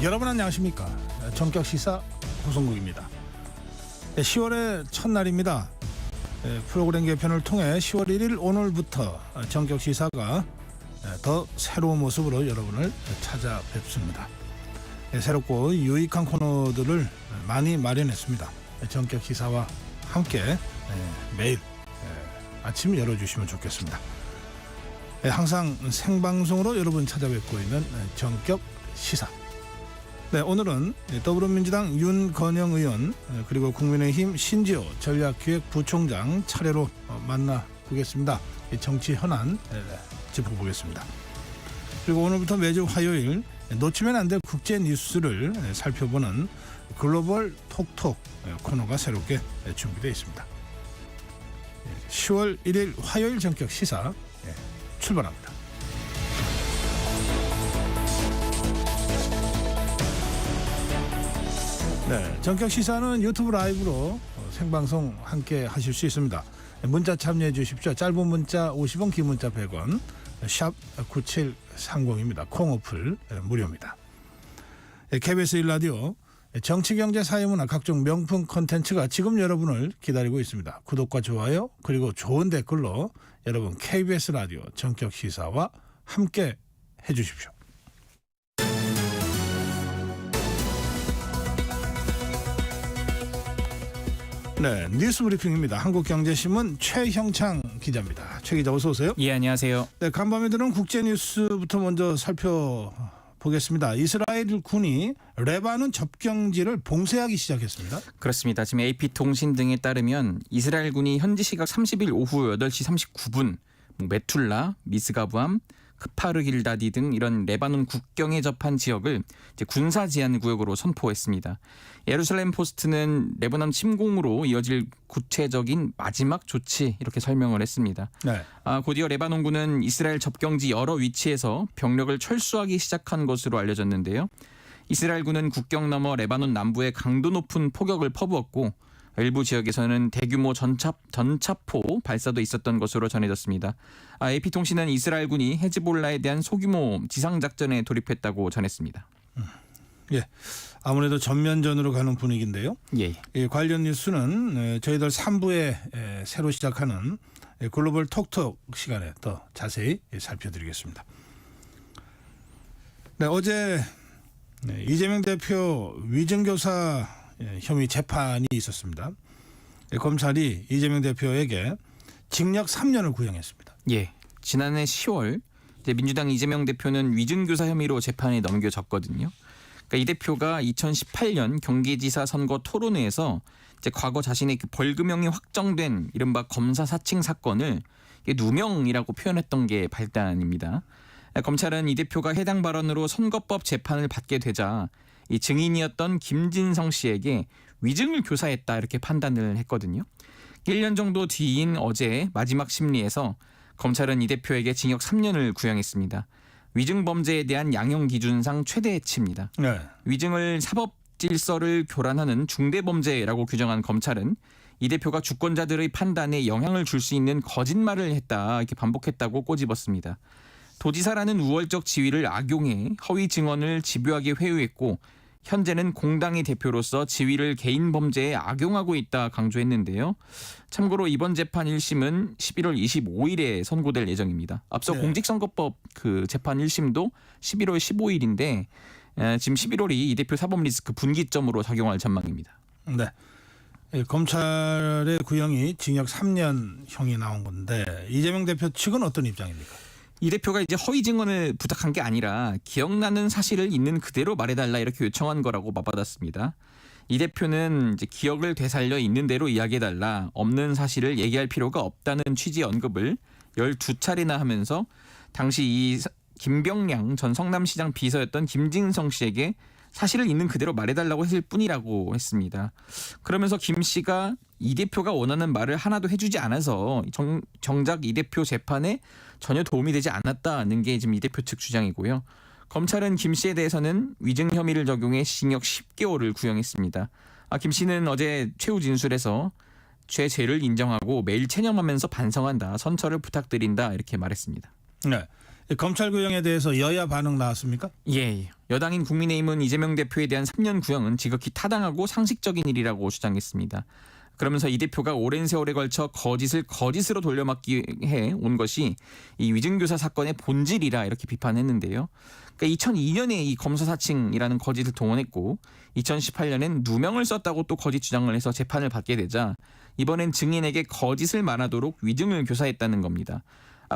여러분 안녕하십니까? 전격시사 호성국입니다. 10월의 첫날입니다. 프로그램 개편을 통해 10월 1일 오늘부터 전격시사가 더 새로운 모습으로 여러분을 찾아뵙습니다. 새롭고 유익한 코너들을 많이 마련했습니다. 전격시사와 함께 매일 아침 열어주시면 좋겠습니다. 항상 생방송으로 여러분 찾아뵙고 있는 전격시사. 오늘은 더불어민주당 윤건영 의원 그리고 국민의힘 신지호 전략기획부총장 차례로 만나보겠습니다. 정치 현안 짚어보겠습니다. 그리고 오늘부터 매주 화요일 놓치면 안 될 국제 뉴스를 살펴보는 글로벌 톡톡 코너가 새롭게 준비되어 있습니다. 10월 1일 화요일 전격 시사 출발합니다. 전격 시사는 유튜브 라이브로 생방송 함께 하실 수 있습니다. 문자 참여해 주십시오. 짧은 문자 50원, 긴 문자 100원, 샵 9730입니다. 콩 어플 무료입니다. KBS 1라디오 정치, 경제, 사회문화 각종 명품 콘텐츠가 지금 여러분을 기다리고 있습니다. 구독과 좋아요 그리고 좋은 댓글로 여러분 KBS 라디오 전격 시사와 함께 해주십시오. 뉴스 브리핑입니다. 한국경제신문 최형창 기자입니다. 최 기자 어서 오세요. 예, 안녕하세요. 간밤에 들은 국제 뉴스부터 먼저 살펴보겠습니다. 이스라엘 군이 레바논 접경지를 봉쇄하기 시작했습니다. 그렇습니다. 지금 AP통신 등에 따르면 이스라엘 군이 현지 시각 30일 오후 8시 39분 메툴라, 미스가부암, 크파르길다디 등 이런 레바논 국경에 접한 지역을 이제 군사 제한 구역으로 선포했습니다. 예루살렘 포스트는 레바논 침공으로 이어질 구체적인 마지막 조치 이렇게 설명을 했습니다. 곧이어 레바논군은 이스라엘 접경지 여러 위치에서 병력을 철수하기 시작한 것으로 알려졌는데요. 이스라엘군은 국경 너머 레바논 남부에 강도 높은 포격을 퍼부었고 일부 지역에서는 대규모 전차포 발사도 있었던 것으로 전해졌습니다. AP통신은 이스라엘군이 헤즈볼라에 대한 소규모 지상작전에 돌입했다고 전했습니다. 아무래도 전면전으로 가는 분위기인데요. 관련 뉴스는 저희들 3부에 새로 시작하는 글로벌 톡톡 시간에 더 자세히 살펴드리겠습니다. 어제 이재명 대표 위증교사 혐의 재판이 있었습니다. 검찰이 이재명 대표에게 징역 3년을 구형했습니다. 지난해 10월 민주당 이재명 대표는 위증교사 혐의로 재판에 넘겨졌거든요. 이 대표가 2018년 경기지사 선거 토론회에서 과거 자신의 벌금형이 확정된 이른바 검사 사칭 사건을 누명이라고 표현했던 게 발단입니다. 검찰은 이 대표가 해당 발언으로 선거법 재판을 받게 되자 이 증인이었던 김진성 씨에게 위증을 교사했다 이렇게 판단을 했거든요. 1년 정도 뒤인 어제 마지막 심리에서 검찰은 이 대표에게 징역 3년을 구형했습니다. 위증 범죄에 대한 양형 기준상 최대치입니다. 위증을 사법 질서를 교란하는 중대범죄라고 규정한 검찰은 이 대표가 주권자들의 판단에 영향을 줄 수 있는 거짓말을 했다 이렇게 반복했다고 꼬집었습니다. 도지사라는 우월적 지위를 악용해 허위 증언을 집요하게 회유했고 현재는 공당의 대표로서 지위를 개인 범죄에 악용하고 있다 강조했는데요. 참고로 이번 재판 1심은 11월 25일에 선고될 예정입니다. 앞서 공직선거법 재판 1심도 11월 15일인데 지금 11월이 이 대표 사법 리스크 분기점으로 작용할 전망입니다. 검찰의 구형이 징역 3년형이 나온 건데 이재명 대표 측은 어떤 입장입니까? 이 대표가 이제 허위 증언을 부탁한 게 아니라 기억나는 사실을 있는 그대로 말해달라 이렇게 요청한 거라고 맞받았습니다. 이 대표는 이제 기억을 되살려 있는 대로 이야기해달라, 없는 사실을 얘기할 필요가 없다는 취지의 언급을 12차례나 하면서 당시 이 김병량 전 성남시장 비서였던 김진성 씨에게 사실을 있는 그대로 말해달라고 했을 뿐이라고 했습니다. 그러면서 김 씨가 이 대표가 원하는 말을 하나도 해주지 않아서 정작 이 대표 재판에 전혀 도움이 되지 않았다는 게 지금 이 대표 측 주장이고요. 검찰은 김 씨에 대해서는 위증 혐의를 적용해 징역 10개월을 구형했습니다. 김 씨는 어제 최후 진술에서 죄를 인정하고 매일 체념하면서 반성한다, 선처를 부탁드린다 이렇게 말했습니다. 검찰 구형에 대해서 여야 반응 나왔습니까? 예. 여당인 국민의힘은 이재명 대표에 대한 3년 구형은 지극히 타당하고 상식적인 일이라고 주장했습니다. 그러면서 이 대표가 오랜 세월에 걸쳐 거짓을 거짓으로 돌려막기 해 온 것이 이 위증교사 사건의 본질이라 이렇게 비판했는데요. 그러니까 2002년에 이 검사 사칭이라는 거짓을 동원했고 2018년엔 누명을 썼다고 또 거짓 주장을 해서 재판을 받게 되자 이번엔 증인에게 거짓을 말하도록 위증을 교사했다는 겁니다.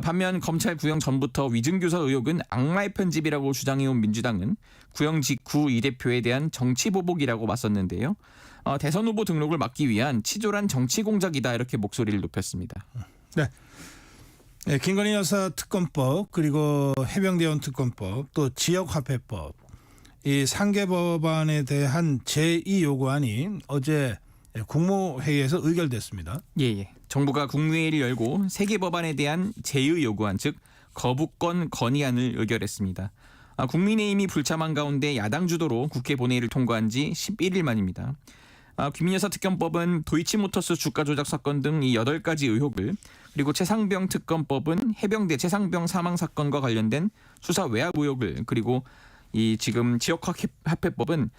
반면 검찰 구형 전부터 위증교사 의혹은 악마의 편집이라고 주장해온 민주당은 구형 직후 이 대표에 대한 정치 보복이라고 맞섰는데요. 대선 후보 등록을 막기 위한 치졸한 정치 공작이다 이렇게 목소리를 높였습니다. 네. 네, 김건희 여사 특검법 그리고 해병대원 특검법 또 지역화폐법 이 3개 법안에 대한 제2 요구안이 어제 국무회의에서 의결됐습니다. 예. 정부가 국무회의를 열고 3개 법안에 대한 제의 요구안 즉 거부권 건의안을 의결했습니다. 국민의힘이 불참한 가운데 야당 주도로 국회 본회의를 통과한 지 11일 만입니다. 김민희 여사 특검법은 도이치모터스 주가 조작 사건 등 이 8가지 의혹을 그리고 최상병 특검법은 해병대 최상병 사망 사건과 관련된 수사 외압 의혹을 그리고 이 지금 지역화폐법은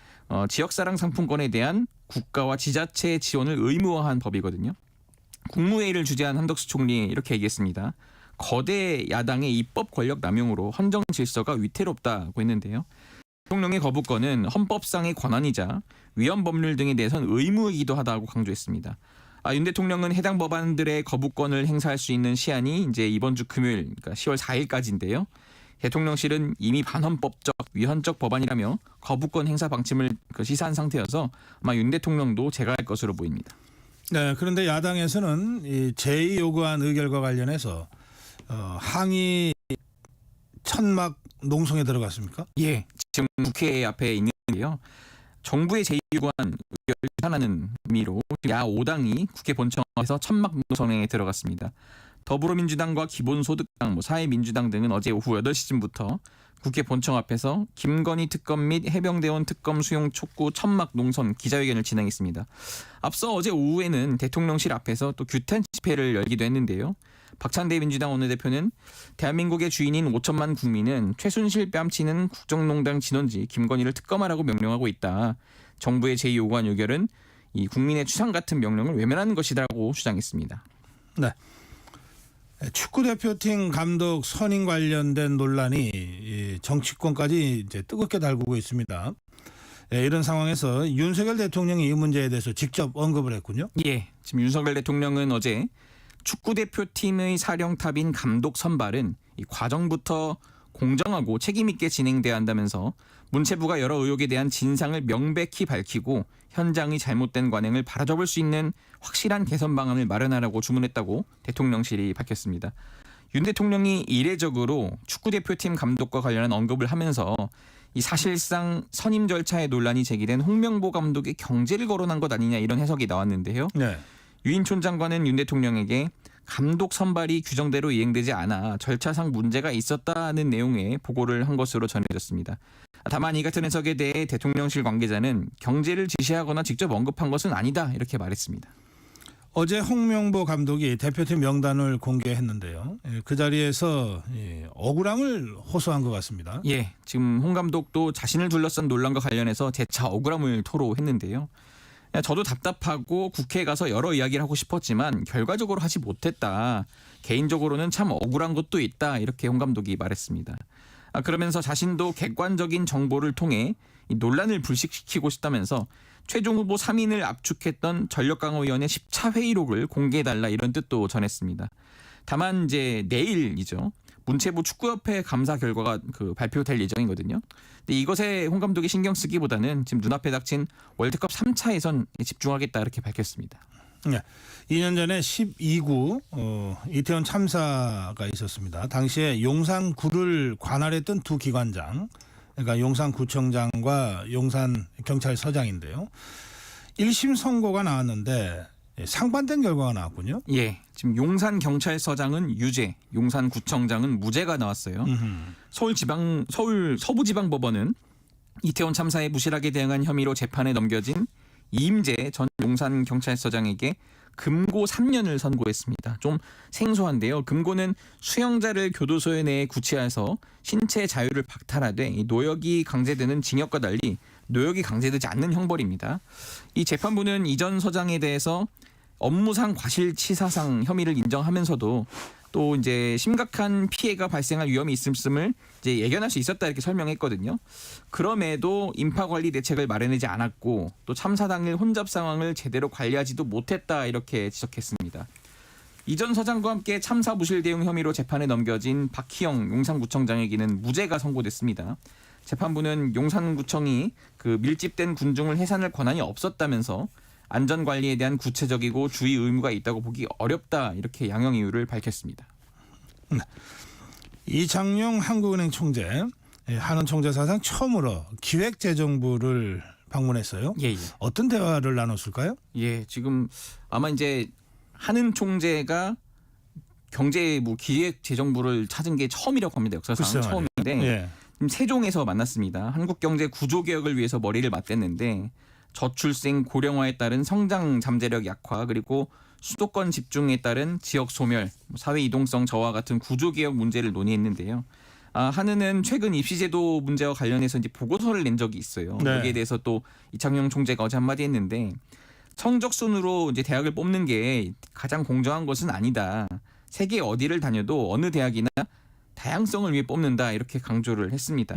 지역사랑 상품권에 대한 국가와 지자체의 지원을 의무화한 법이거든요. 국무회의를 주재한 한덕수 총리 이렇게 얘기했습니다. 거대 야당의 입법 권력 남용으로 헌정 질서가 위태롭다고 했는데요. 대통령의 거부권은 헌법상의 권한이자 위헌 법률 등에 대해서는 의무이기도 하다고 강조했습니다. 윤 대통령은 해당 법안들의 거부권을 행사할 수 있는 시한이 이제 이번 주 금요일, 그러니까 10월 4일까지인데요. 대통령실은 이미 반헌법적, 위헌적 법안이라며 거부권 행사 방침을 시사한 상태여서 아마 윤 대통령도 제거할 것으로 보입니다. 네, 그런데 야당에서는 이 제2 요구안 의결과 관련해서 항의 천막 농성에 들어갔습니까? 예, 지금 국회 앞에 있는데요. 정부의 제2요구안 의결을 하는 의미로 야 5당이 국회 본청에서 천막 농성에 들어갔습니다. 더불어민주당과 기본소득당, 사회민주당 등은 어제 오후 8시쯤부터 국회 본청 앞에서 김건희 특검 및 해병대원 특검 수용 촉구 천막 농성 기자회견을 진행했습니다. 앞서 어제 오후에는 대통령실 앞에서 또 규탄 집회를 열기도 했는데요. 박찬대 민주당 원내대표는 대한민국의 주인인 5천만 국민은 최순실 뺨치는 국정농단 진원지 김건희를 특검하라고 명령하고 있다. 정부의 제2요구안 의결은 이 국민의 추상 같은 명령을 외면하는 것이라고 주장했습니다. 네. 축구대표팀 감독 선임 관련된 논란이 정치권까지 이제 뜨겁게 달구고 있습니다. 이런 상황에서 윤석열 대통령이 이 문제에 대해서 직접 언급을 했군요. 예, 지금 윤석열 대통령은 어제 축구대표팀의 사령탑인 감독 선발은 이 과정부터 공정하고 책임 있게 진행돼야 한다면서 문체부가 여러 의혹에 대한 진상을 명백히 밝히고 현장의 잘못된 관행을 바로잡을 수 있는 확실한 개선 방안을 마련하라고 주문했다고 대통령실이 밝혔습니다. 윤 대통령이 이례적으로 축구대표팀 감독과 관련한 언급을 하면서 이 사실상 선임 절차에 논란이 제기된 홍명보 감독의 경제를 거론한 것 아니냐 이런 해석이 나왔는데요. 네. 유인촌 장관은 윤 대통령에게 감독 선발이 규정대로 이행되지 않아 절차상 문제가 있었다는 내용의 보고를 한 것으로 전해졌습니다. 다만 이 같은 해석에 대해 대통령실 관계자는 경제를 지시하거나 직접 언급한 것은 아니다 이렇게 말했습니다. 어제 홍명보 감독이 대표팀 명단을 공개했는데요. 그 자리에서 억울함을 호소한 것 같습니다. 예, 지금 홍 감독도 자신을 둘러싼 논란과 관련해서 재차 억울함을 토로했는데요. 저도 답답하고 국회에 가서 여러 이야기를 하고 싶었지만 결과적으로 하지 못했다. 개인적으로는 참 억울한 것도 있다. 이렇게 홍 감독이 말했습니다. 그러면서 자신도 객관적인 정보를 통해 이 논란을 불식시키고 싶다면서 최종 후보 3인을 압축했던 전력강화위원회 10차 회의록을 공개해달라 이런 뜻도 전했습니다. 다만 이제 내일이죠. 문체부 축구협회 감사 결과가 발표될 예정이거든요. 근데 이것에 홍 감독이 신경 쓰기보다는 지금 눈앞에 닥친 월드컵 3차 예선에 집중하겠다 이렇게 밝혔습니다. 네. 2년 전에 12구 이태원 참사가 있었습니다. 당시에 용산구를 관할했던 두 기관장, 그러니까 용산구청장과 용산경찰서장인데요. 1심 선고가 나왔는데 상반된 결과가 나왔군요. 예, 지금 용산경찰서장은 유죄, 용산구청장은 무죄가 나왔어요. 서울 서부지방법원은 이태원 참사에 부실하게 대응한 혐의로 재판에 넘겨진 이임재 전 용산경찰서장에게 금고 3년을 선고했습니다. 좀 생소한데요. 금고는 수용자를 교도소 내에 구치해서 신체 자유를 박탈하되 이 노역이 강제되는 징역과 달리 노역이 강제되지 않는 형벌입니다. 이 재판부는 이전 서장에 대해서 업무상 과실치사상 혐의를 인정하면서도 또 이제 심각한 피해가 발생할 위험이 있음을 이제 예견할 수 있었다 이렇게 설명했거든요. 그럼에도 인파 관리 대책을 마련하지 않았고 또 참사 당일 혼잡 상황을 제대로 관리하지도 못했다 이렇게 지적했습니다. 이전 서장과 함께 참사 무실 대응 혐의로 재판에 넘겨진 박희영 용산구청장에게는 무죄가 선고됐습니다. 재판부는 용산구청이 그 밀집된 군중을 해산할 권한이 없었다면서 안전관리에 대한 구체적이고 주의 의무가 있다고 보기 어렵다 이렇게 양형 이유를 밝혔습니다. 이창용 한국은행 총재, 한은 총재 사상 처음으로 기획재정부를 방문했어요. 예. 어떤 대화를 나눴을까요? 예, 지금 아마 이제 한은 총재가 경제부 기획재정부를 찾은 게 처음이라고 합니다. 역사상 처음인데 예. 세종에서 만났습니다. 한국경제 구조개혁을 위해서 머리를 맞댔는데 저출생 고령화에 따른 성장 잠재력 약화 그리고 수도권 집중에 따른 지역 소멸, 사회 이동성 저하 같은 구조개혁 문제를 논의했는데요. 한은은 최근 입시제도 문제와 관련해서 이제 보고서를 낸 적이 있어요. 네. 여기에 대해서 또 이창용 총재가 어제 한마디 했는데 성적 순으로 이제 대학을 뽑는 게 가장 공정한 것은 아니다. 세계 어디를 다녀도 어느 대학이나 다양성을 위해 뽑는다 이렇게 강조를 했습니다.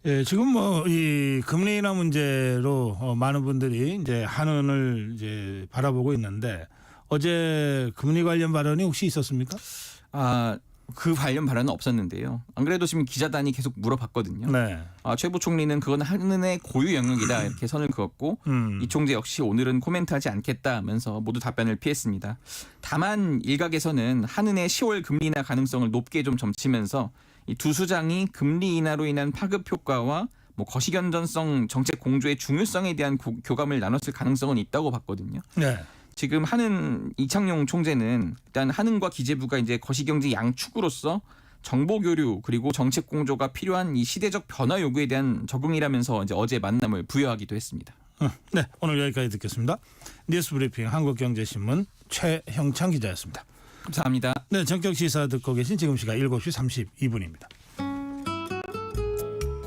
예, 지금 뭐 이 금리 인하 문제로 많은 분들이 이제 한은을 이제 바라보고 있는데 어제 금리 관련 발언이 혹시 있었습니까? 그 관련 발언은 없었는데요. 안 그래도 지금 기자단이 계속 물어봤거든요. 네. 최 부총리는 그건 한은의 고유 영역이다 이렇게 선을 그었고 이 총재 역시 오늘은 코멘트하지 않겠다 하면서 모두 답변을 피했습니다. 다만 일각에서는 한은의 10월 금리 인하 가능성을 높게 좀 점치면서 이 두 수장이 금리 인하로 인한 파급 효과와 뭐 거시경전성 정책 공조의 중요성에 대한 교감을 나눴을 가능성은 있다고 봤거든요. 네. 지금 한은 이창용 총재는 일단 한은과 기재부가 이제 거시경제 양축으로서 정보 교류 그리고 정책 공조가 필요한 이 시대적 변화 요구에 대한 적응이라면서 이제 어제 만남을 부여하기도 했습니다. 네, 오늘 여기까지 듣겠습니다. 뉴스브리핑 한국경제신문 최형창 기자였습니다. 감사합니다. 네, 전격 시사 듣고 계신 지금 시각 7시 32분입니다.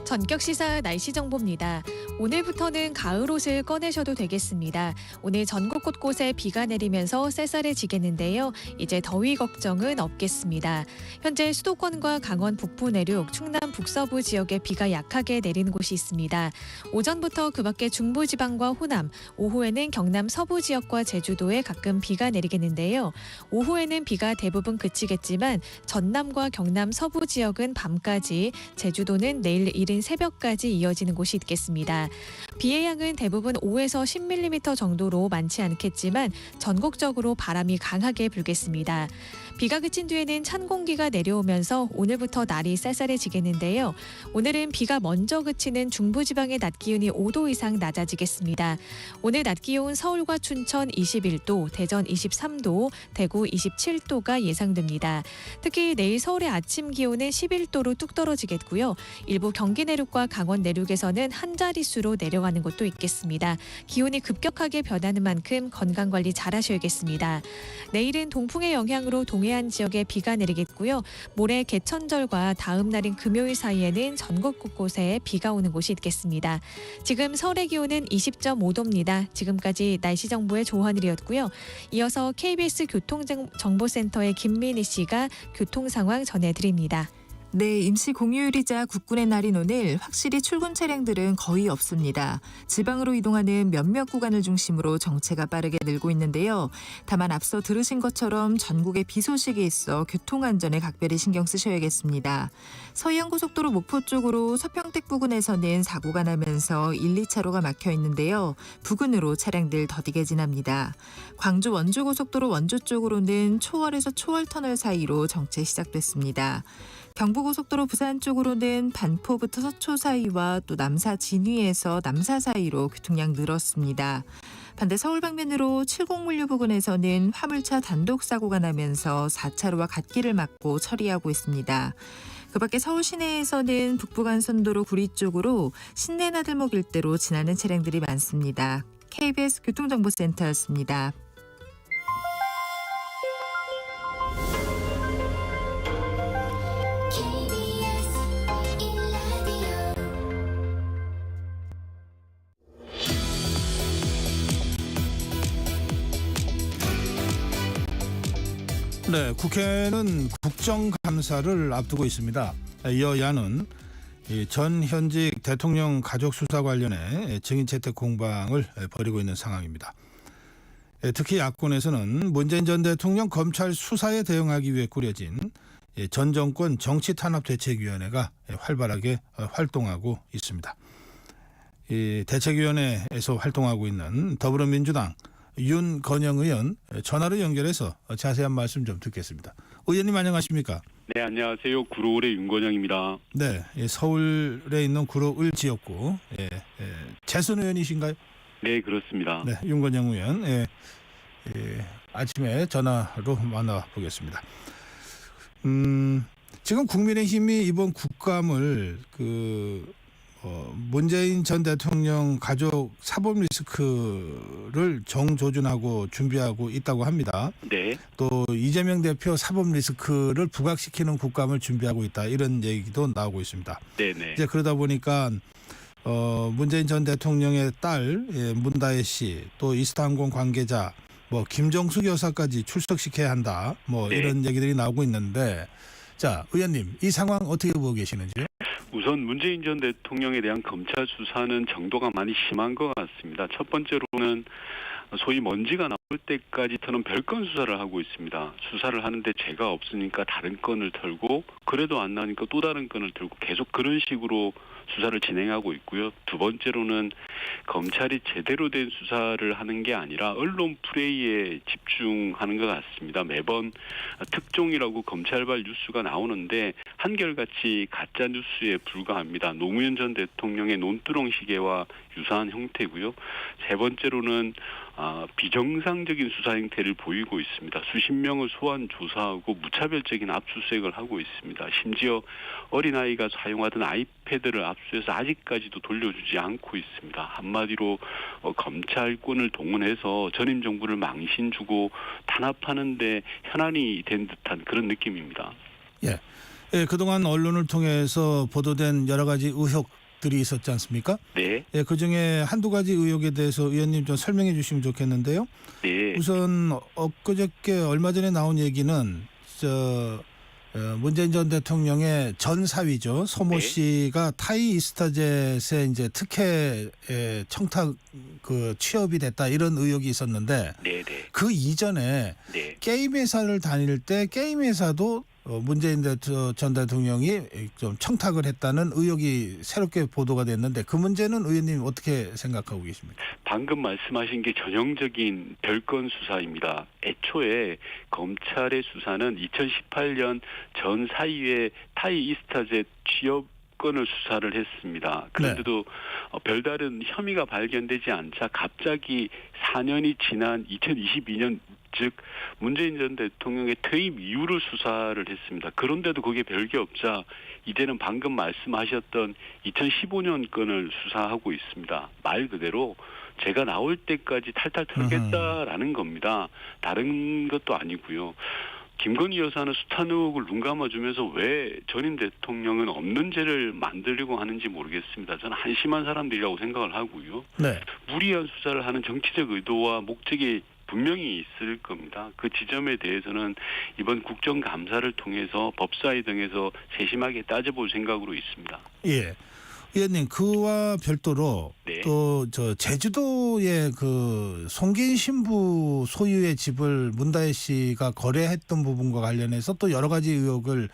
전격 시사 날씨 정보입니다. 오늘부터는 가을 옷을 꺼내셔도 되겠습니다. 오늘 전국 곳곳에 비가 내리면서 쌀쌀해지겠는데요. 이제 더위 걱정은 없겠습니다. 현재 수도권과 강원 북부 내륙, 충남 북서부 지역에 비가 약하게 내리는 곳이 있습니다. 오전부터 그 밖에 중부지방과 호남, 오후에는 경남 서부 지역과 제주도에 가끔 비가 내리겠는데요. 오후에는 비가 대부분 그치겠지만 전남과 경남 서부 지역은 밤까지, 제주도는 내일 이른 새벽까지 이어지는 곳이 있겠습니다. 비의 양은 대부분 5에서 10mm 정도로 많지 않겠지만 전국적으로 바람이 강하게 불겠습니다. 비가 그친 뒤에는 찬 공기가 내려오면서 오늘부터 날이 쌀쌀해지겠는데요. 오늘은 비가 먼저 그치는 중부지방의 낮 기온이 5도 이상 낮아지겠습니다. 오늘 낮 기온 서울과 춘천 21도, 대전 23도, 대구 27도가 예상됩니다. 특히 내일 서울의 아침 기온은 11도로 뚝 떨어지겠고요. 일부 경기 내륙과 강원 내륙에서는 한 자릿수로 내려가는 곳도 있겠습니다. 기온이 급격하게 변하는 만큼 건강관리 잘 하셔야겠습니다. 내일은 동풍의 영향으로 동해안 지역에 비가 내리겠고요. 모레 개천절과 다음 날인 금요일 사이에는 전국 곳곳에 비가 오는 곳이 있겠습니다. 지금 서울의 기온은 20.5도입니다. 지금까지 날씨 정보의 조한일이었고요. 이어서 KBS 교통정보센터의 김민희 씨가 교통 상황 전해드립니다. 네, 임시 공휴일이자 국군의 날인 오늘 확실히 출근 차량들은 거의 없습니다. 지방으로 이동하는 몇몇 구간을 중심으로 정체가 빠르게 늘고 있는데요. 다만 앞서 들으신 것처럼 전국에 비 소식이 있어 교통안전에 각별히 신경 쓰셔야겠습니다. 서해안고속도로 목포 쪽으로 서평택 부근에서는 사고가 나면서 1, 2차로가 막혀 있는데요. 부근으로 차량들 더디게 지납니다. 광주 원주고속도로 원주 쪽으로는 초월에서 초월터널 사이로 정체 시작됐습니다. 경부고속도로 부산 쪽으로는 반포부터 서초 사이와 또 남사 진위에서 남사 사이로 교통량 늘었습니다. 반대 서울 방면으로 70물류 부근에서는 화물차 단독 사고가 나면서 4차로와 갓길을 막고 처리하고 있습니다. 그 밖에 서울 시내에서는 북부간선도로 구리 쪽으로 신내 나들목 일대로 지나는 차량들이 많습니다. KBS 교통정보센터였습니다. 네, 국회는 국정감사를 앞두고 있습니다. 여야는 전 현직 대통령 가족 수사 관련해 증인 채택 공방을 벌이고 있는 상황입니다. 특히 야권에서는 문재인 전 대통령 검찰 수사에 대응하기 위해 꾸려진 전 정권 정치탄압대책위원회가 활발하게 활동하고 있습니다. 이 대책위원회에서 활동하고 있는 더불어민주당 윤건영 의원 전화로 연결해서 자세한 말씀 좀 듣겠습니다. 의원님 안녕하십니까? 네, 안녕하세요. 구로을의 윤건영입니다. 네, 서울에 있는 구로을 지역구 재선 의원이신가요? 네, 그렇습니다. 네, 윤건영 의원 아침에 전화로 만나보겠습니다. 지금 국민의힘이 이번 국감을 문재인 전 대통령 가족 사법 리스크를 정조준하고 준비하고 있다고 합니다. 네. 또 이재명 대표 사법 리스크를 부각시키는 국감을 준비하고 있다 이런 얘기도 나오고 있습니다. 네네. 이제 그러다 보니까 문재인 전 대통령의 딸 문다혜 씨, 또 이스타항공 관계자, 김정숙 여사까지 출석시켜야 한다. 네. 이런 얘기들이 나오고 있는데, 자 의원님 이 상황 어떻게 보고 계시는지요? 우선 문재인 전 대통령에 대한 검찰 수사는 정도가 많이 심한 것 같습니다. 첫 번째로는 소위 먼지가 나올 때까지서는 별건 수사를 하고 있습니다. 수사를 하는데 죄가 없으니까 다른 건을 털고 그래도 안 나오니까 또 다른 건을 들고 계속 그런 식으로 수사를 진행하고 있고요. 두 번째로는 검찰이 제대로 된 수사를 하는 게 아니라 언론 플레이에 집중하는 것 같습니다. 매번 특종이라고 검찰발 뉴스가 나오는데 한결같이 가짜 뉴스에 불과합니다. 노무현 전 대통령의 논두렁 시계와 유사한 형태고요. 세 번째로는 비정상적인 수사 행태를 보이고 있습니다. 수십 명을 소환 조사하고 무차별적인 압수수색을 하고 있습니다. 심지어 어린아이가 사용하던 아이패드를 압수해서 아직까지도 돌려주지 않고 있습니다. 한마디로 검찰권을 동원해서 전임 정부를 망신 주고 탄압하는 데 현안이 된 듯한 그런 느낌입니다. 예, 그동안 언론을 통해서 보도된 여러 가지 의혹들이 있었지 않습니까? 네. 예, 그중에 한두 가지 의혹에 대해서 의원님 좀 설명해 주시면 좋겠는데요. 네. 우선 엊그저께 얼마 전에 나온 얘기는 문재인 전 대통령의 전 사위죠. 소모 네. 씨가 타이 이스타젯에 이제 특혜 청탁 취업이 됐다 이런 의혹이 있었는데 네. 그 이전에 네. 게임 회사를 다닐 때 게임 회사도 문재인 전 대통령이 좀 청탁을 했다는 의혹이 새롭게 보도가 됐는데 그 문제는 의원님 어떻게 생각하고 계십니까? 방금 말씀하신 게 전형적인 별건 수사입니다. 애초에 검찰의 수사는 2018년 전 사위의 타이 이스타젯 취업 건을 수사를 했습니다. 그런데도 별다른 혐의가 발견되지 않자 갑자기 4년이 지난 2022년 즉 문재인 전 대통령의 퇴임 이후를 수사를 했습니다. 그런데도 그게 별게 없자 이제는 방금 말씀하셨던 2015년 건을 수사하고 있습니다. 말 그대로 제가 나올 때까지 탈탈 털겠다라는 겁니다. 다른 것도 아니고요. 김건희 여사는 숱한 의혹을 눈 감아주면서 왜 전임 대통령은 없는 죄를 만들려고 하는지 모르겠습니다. 저는 한심한 사람들이라고 생각을 하고요. 네. 무리한 수사를 하는 정치적 의도와 목적이 분명히 있을 겁니다. 그 지점에 대해서는 이번 국정감사를 통해서 법사위 등에서 세심하게 따져볼 생각으로 있습니다. 예. 의원님 그와 별도로 네. 또 제주도의 송기인 신부 소유의 집을 문다혜 씨가 거래했던 부분과 관련해서 또 여러 가지 의혹을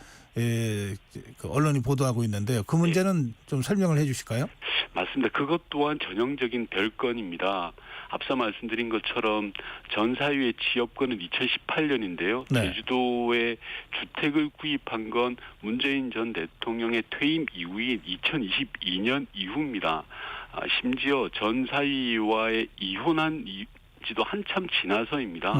언론이 보도하고 있는데요. 그 문제는 좀 설명을 해주실까요? 맞습니다. 그것 또한 전형적인 별건입니다. 앞서 말씀드린 것처럼 전 사위의 취업건은 2018년인데요. 네. 제주도에 주택을 구입한 건 문재인 전 대통령의 퇴임 이후인 2022년 이후입니다. 심지어 전 사위와의 이혼한 지도 한참 지나서입니다.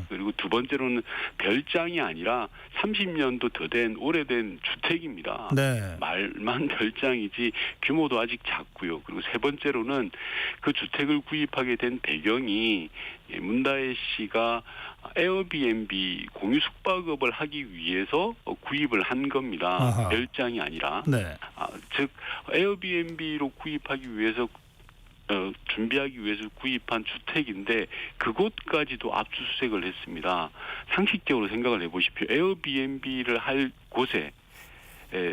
그리고 두 번째로는 별장이 아니라 30년도 더 된 오래된 주택입니다. 네. 말만 별장이지 규모도 아직 작고요. 그리고 세 번째로는 그 주택을 구입하게 된 배경이 문다혜 씨가 에어비앤비 공유 숙박업을 하기 위해서 구입을 한 겁니다. 아하. 별장이 아니라. 네. 즉 에어비앤비로 구입하기 위해서 준비하기 위해서 구입한 주택인데 그곳까지도 압수수색을 했습니다. 상식적으로 생각을 해보십시오. 에어비앤비를 할 곳에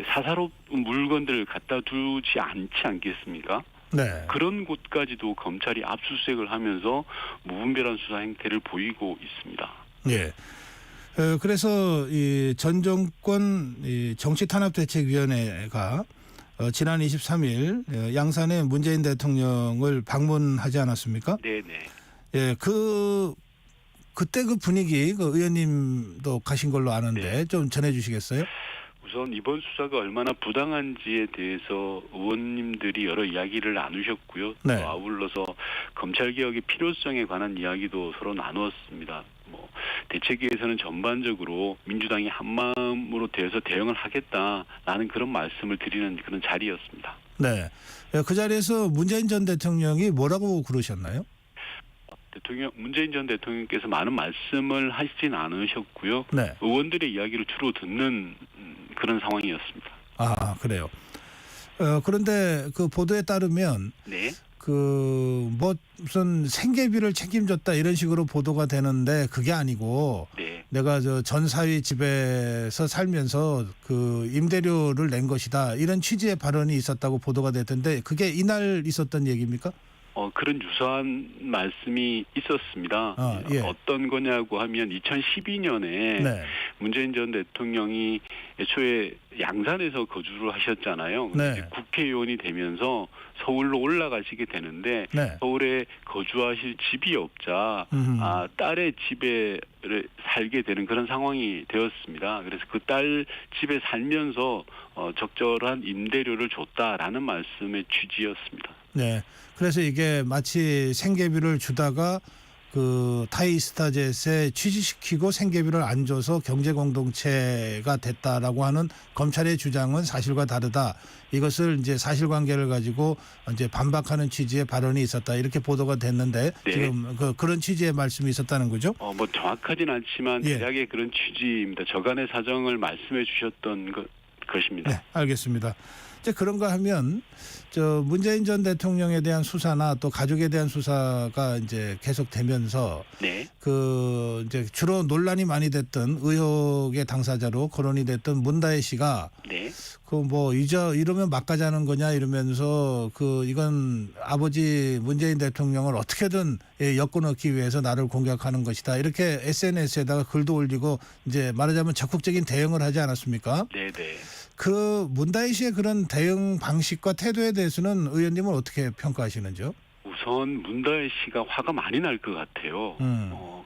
사사로운 물건들을 갖다 두지 않지 않겠습니까? 네. 그런 곳까지도 검찰이 압수수색을 하면서 무분별한 수사 행태를 보이고 있습니다. 예. 그래서 이 전 정권 정치탄압대책위원회가 지난 23일 양산에 문재인 대통령을 방문하지 않았습니까? 네네. 예, 그때 그 분위기 그 의원님도 가신 걸로 아는데 네. 좀 전해주시겠어요? 우선 이번 수사가 얼마나 부당한지에 대해서 의원님들이 여러 이야기를 나누셨고요. 네. 또 아울러서 검찰개혁의 필요성에 관한 이야기도 서로 나누었습니다. 대책위에서는 전반적으로 민주당이 한마음으로 되어서 대응을 하겠다라는 그런 말씀을 드리는 그런 자리였습니다. 네. 그 자리에서 문재인 전 대통령이 뭐라고 그러셨나요? 문재인 전 대통령께서 많은 말씀을 하시진 않으셨고요. 네. 의원들의 이야기를 주로 듣는 그런 상황이었습니다. 아, 그래요. 그런데 그 보도에 따르면 네. 무슨 생계비를 책임졌다 이런 식으로 보도가 되는데 그게 아니고 네. 내가 전 사위 집에서 살면서 그 임대료를 낸 것이다 이런 취지의 발언이 있었다고 보도가 됐던데 그게 이날 있었던 얘기입니까? 그런 유사한 말씀이 있었습니다. 예. 어떤 거냐고 하면 2012년에 네. 문재인 전 대통령이 애초에 양산에서 거주를 하셨잖아요. 네. 이제 국회의원이 되면서 서울로 올라가시게 되는데 네. 서울에 거주하실 집이 없자 딸의 집에 살게 되는 그런 상황이 되었습니다. 그래서 그 딸 집에 살면서 적절한 임대료를 줬다라는 말씀의 취지였습니다. 네. 그래서 이게 마치 생계비를 주다가 그 타이스타젯에 취직시키고 생계비를 안 줘서 경제 공동체가 됐다라고 하는 검찰의 주장은 사실과 다르다. 이것을 이제 사실관계를 가지고 이제 반박하는 취지의 발언이 있었다. 이렇게 보도가 됐는데 네. 지금 그런 취지의 말씀이 있었다는 거죠? 정확하진 않지만 예. 대략의 그런 취지입니다. 저간의 사정을 말씀해 주셨던 것입니다. 네, 알겠습니다. 이제 그런가 하면 문재인 전 대통령에 대한 수사나 또 가족에 대한 수사가 이제 계속되면서 네. 이제 주로 논란이 많이 됐던 의혹의 당사자로 거론이 됐던 문다혜 씨가 네. 이러면 막가자는 거냐 이러면서 이건 아버지 문재인 대통령을 어떻게든 엮어넣기 위해서 나를 공격하는 것이다 이렇게 SNS에다가 글도 올리고 이제 말하자면 적극적인 대응을 하지 않았습니까? 네, 네. 그 문다혜 씨의 그런 대응 방식과 태도에 대해서는 의원님은 어떻게 평가하시는지요? 우선 문다혜 씨가 화가 많이 날 것 같아요.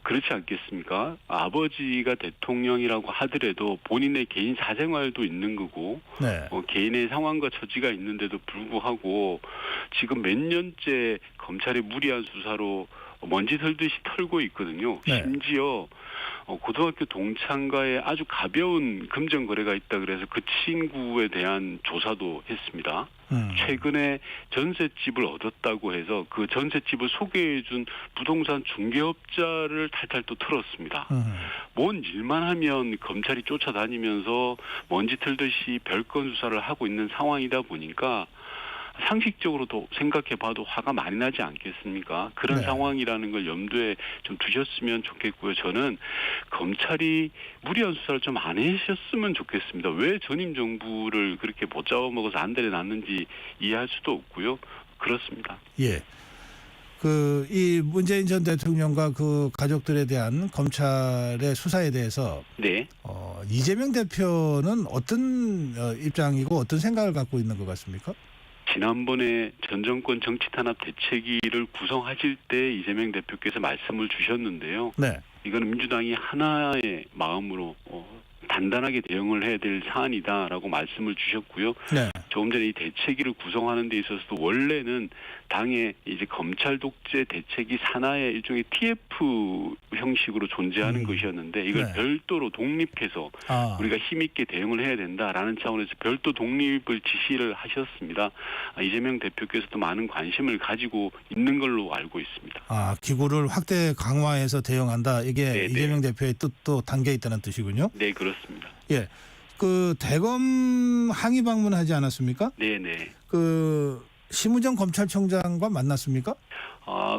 그렇지 않겠습니까? 아버지가 대통령이라고 하더라도 본인의 개인 사생활도 있는 거고 네. 개인의 상황과 처지가 있는데도 불구하고 지금 몇 년째 검찰의 무리한 수사로 먼지 털듯이 털고 있거든요. 네. 심지어 고등학교 동창과의 아주 가벼운 금전 거래가 있다 그래서 그 친구에 대한 조사도 했습니다. 최근에 전셋집을 얻었다고 해서 그 전셋집을 소개해준 부동산 중개업자를 탈탈 또 털었습니다. 뭔 일만 하면 검찰이 쫓아다니면서 먼지 털듯이 별건 수사를 하고 있는 상황이다 보니까 상식적으로도 생각해봐도 화가 많이 나지 않겠습니까? 그런 네. 상황이라는 걸 염두에 좀 두셨으면 좋겠고요. 저는 검찰이 무리한 수사를 좀 안 하셨으면 좋겠습니다. 왜 전임 정부를 그렇게 못 잡아먹어서 안 데려놨는지 이해할 수도 없고요. 그렇습니다. 예. 이 문재인 전 대통령과 그 가족들에 대한 검찰의 수사에 대해서 네. 이재명 대표는 어떤 입장이고 어떤 생각을 갖고 있는 것 같습니까? 지난번에 전 정권 정치탄압 대책위를 구성하실 때 이재명 대표께서 말씀을 주셨는데요. 네. 이건 민주당이 하나의 마음으로 단단하게 대응을 해야 될 사안이다라고 말씀을 주셨고요. 네. 조금 전에 이 대책위를 구성하는 데 있어서도 원래는 당의 이제 검찰 독재 대책위 산하의 일종의 TF 형식으로 존재하는 것이었는데 이걸 네. 별도로 독립해서 우리가 힘있게 대응을 해야 된다라는 차원에서 별도 독립을 지시를 하셨습니다. 이재명 대표께서도 많은 관심을 가지고 있는 걸로 알고 있습니다. 기구를 확대 강화해서 대응한다. 이게 네네. 이재명 대표의 뜻도 담겨 있다는 뜻이군요. 네, 그렇습니다. 예. 대검 항의 방문하지 않았습니까? 네네. 심우정 검찰총장과 만났습니까?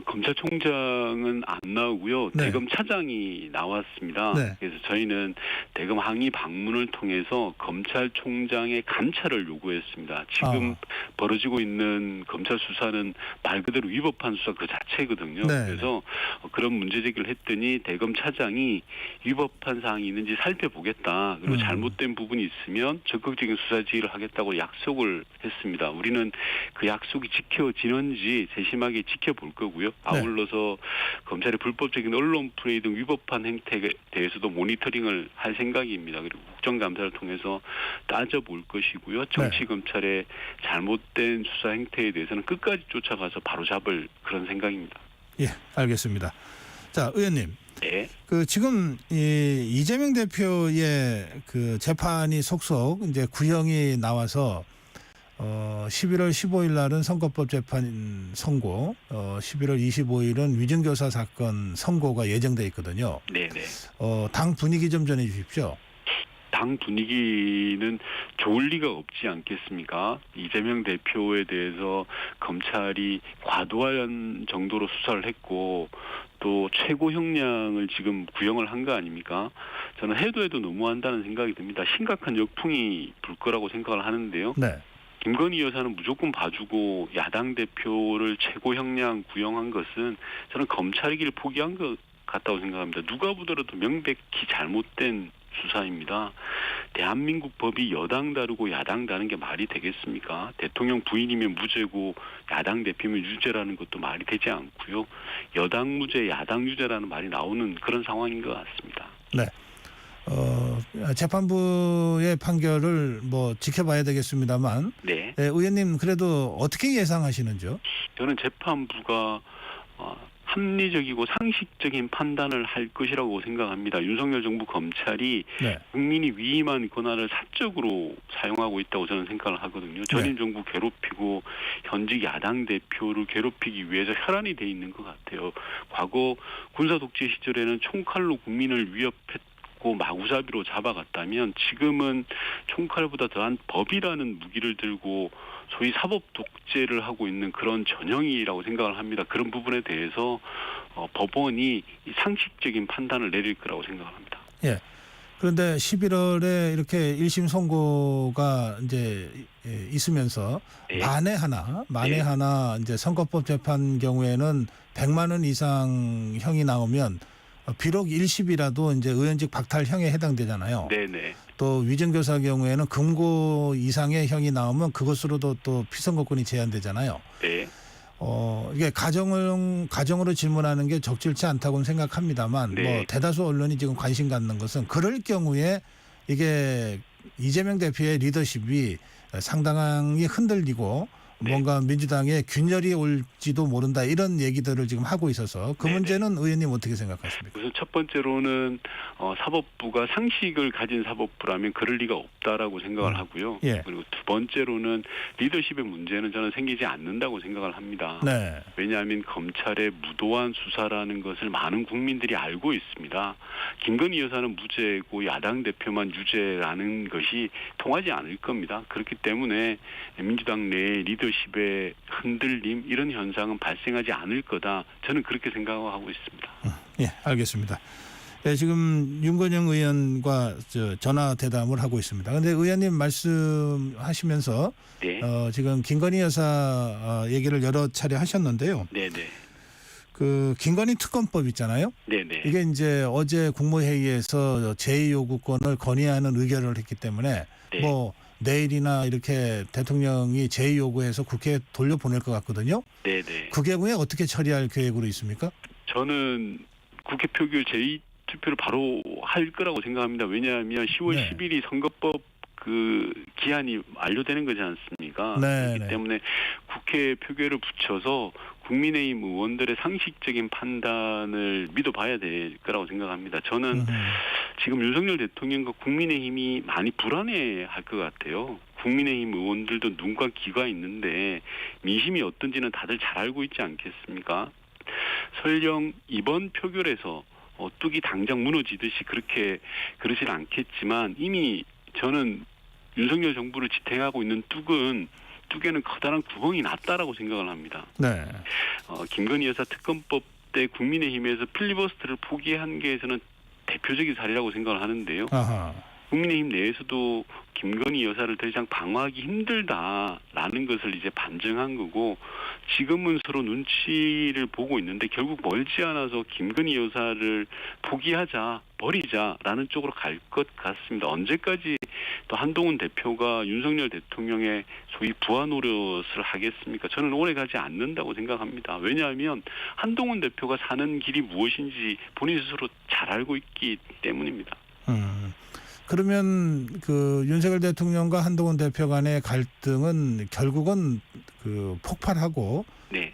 검찰총장은 안 나오고요. 네. 대검 차장이 나왔습니다. 네. 그래서 저희는 대검 항의 방문을 통해서 검찰총장의 감찰을 요구했습니다. 지금 벌어지고 있는 검찰 수사는 말 그대로 위법한 수사 그 자체거든요. 네. 그래서 그런 문제 제기를 했더니 대검 차장이 위법한 사항이 있는지 살펴보겠다. 그리고 잘못된 부분이 있으면 적극적인 수사 지휘를 하겠다고 약속을 했습니다. 우리는 그 약속이 지켜지는지 세심하게 지켜볼 거고요. 아울러서 검찰의 불법적인 언론 플레이 등 위법한 행태에 대해서도 모니터링을 할 생각입니다. 그리고 국정감사를 통해서 따져볼 것이고요. 정치검찰의 잘못된 수사 행태에 대해서는 끝까지 쫓아가서 바로잡을 그런 생각입니다. 예, 알겠습니다. 자, 의원님. 네. 지금 이재명 대표의 그 재판이 속속 이제 구형이 나와서 11월 15일 날은 선거법 재판 선고, 11월 25일은 위증교사 사건 선고가 예정돼 있거든요. 네네. 당 분위기 좀 전해 주십시오. 당 분위기는 좋을 리가 없지 않겠습니까? 이재명 대표에 대해서 검찰이 과도한 정도로 수사를 했고 또 최고 형량을 지금 구형을 한 거 아닙니까? 저는 해도 너무한다는 생각이 듭니다. 심각한 역풍이 불 거라고 생각을 하는데요. 네. 김건희 여사는 무조건 봐주고 야당 대표를 최고 형량 구형한 것은 저는 검찰의 길을 포기한 것 같다고 생각합니다. 누가 보더라도 명백히 잘못된 수사입니다. 대한민국 법이 여당 다르고 야당 다른 게 말이 되겠습니까? 대통령 부인이면 무죄고 야당 대표면 유죄라는 것도 말이 되지 않고요. 여당 무죄, 야당 유죄라는 말이 나오는 그런 상황인 것 같습니다. 네. 재판부의 판결을 뭐 지켜봐야 되겠습니다만, 네. 의원님 그래도 어떻게 예상하시는지요? 저는 재판부가 합리적이고 상식적인 판단을 할 것이라고 생각합니다. 윤석열 정부 검찰이 국민이 위임한 권한을 사적으로 사용하고 있다고 저는 생각을 하거든요. 전임 정부 괴롭히고 현직 야당 대표를 괴롭히기 위해서 혈안이 돼 있는 것 같아요. 과거 군사 독재 시절에는 총칼로 국민을 위협했고 마구잡이로 잡아갔다면 지금은 총칼보다 더한 법이라는 무기를 들고 소위 사법 독재를 하고 있는 그런 전형이라고 생각을 합니다. 그런 부분에 대해서 법원이 상식적인 판단을 내릴 거라고 생각을 합니다. 예. 그런데 11월에 이렇게 1심 선고가 이제 있으면서 만에 하나 이제 선거법 재판 경우에는 100만 원 이상 형이 나오면 비록 1심이라도 이제 의원직 박탈형에 해당되잖아요. 네네. 또 위증교사 경우에는 금고 이상의 형이 나오면 그것으로도 또 피선거권이 제한되잖아요. 네. 이게 가정으로 질문하는 게 적절치 않다고는 생각합니다만 뭐 대다수 언론이 지금 관심 갖는 것은 그럴 경우에 이게 이재명 대표의 리더십이 상당히 흔들리고 뭔가 민주당에 균열이 올지도 모른다 이런 얘기들을 지금 하고 있어서 그 문제는 의원님 어떻게 생각하십니까? 우선 첫 번째로는 사법부가 상식을 가진 사법부라면 그럴 리가 없다라고 생각을 하고요. 그리고 두 번째로는 리더십의 문제는 저는 생기지 않는다고 생각을 합니다. 왜냐하면 검찰의 무도한 수사라는 것을 많은 국민들이 알고 있습니다. 김건희 여사는 무죄고 야당 대표만 유죄라는 것이 통하지 않을 겁니다. 그렇기 때문에 민주당 내 리더십의 흔들림 이런 현상은 발생하지 않을 거다. 저는 그렇게 생각하고 있습니다. 예, 알겠습니다. 네, 지금 윤건영 의원과 전화 대담을 하고 있습니다. 그런데 의원님 말씀하시면서 지금 김건희 여사 얘기를 여러 차례 하셨는데요. 네네. 그 김건희 특검법 있잖아요. 네네. 이게 이제 어제 국무회의에서 제2요구권을 건의하는 의결을 했기 때문에 뭐 내일이나 이렇게 대통령이 제2요구해서 국회에 돌려보낼 것 같거든요. 네네. 그 경우에 어떻게 처리할 계획으로 있습니까? 저는 국회 표결 제2투표를 바로 할 거라고 생각합니다. 왜냐하면 10월 10일이 선거법 그 기한이 만료되는 거지 않습니까? 그렇기 때문에 국회 표결을 붙여서 국민의힘 의원들의 상식적인 판단을 믿어봐야 될 거라고 생각합니다. 저는 지금 윤석열 대통령과 국민의힘이 많이 불안해할 것 같아요. 국민의힘 의원들도 눈과 귀가 있는데 민심이 어떤지는 다들 잘 알고 있지 않겠습니까? 설령 이번 표결에서 뚝이 당장 무너지듯이 그러진 않겠지만 이미 저는 윤석열 정부를 지탱하고 있는 뚝은 메뚜기에는 커다란 구멍이 났다라고 생각을 합니다. 네. 김건희 여사 특검법 때 국민의힘에서 필리버스터를 포기한 게 저는 대표적인 사례라고 생각을 하는데요. 아하. 국민의힘 내에서도 김건희 여사를 더 이상 방어하기 힘들다라는 것을 이제 반증한 거고 지금은 서로 눈치를 보고 있는데 결국 멀지 않아서 김건희 여사를 포기하자 버리자라는 쪽으로 갈 것 같습니다. 언제까지 또 한동훈 대표가 윤석열 대통령의 소위 부하 노릇을 하겠습니까? 저는 오래 가지 않는다고 생각합니다. 왜냐하면 한동훈 대표가 사는 길이 무엇인지 본인 스스로 잘 알고 있기 때문입니다. 그러면 그 윤석열 대통령과 한동훈 대표 간의 갈등은 결국은 그 폭발하고 네.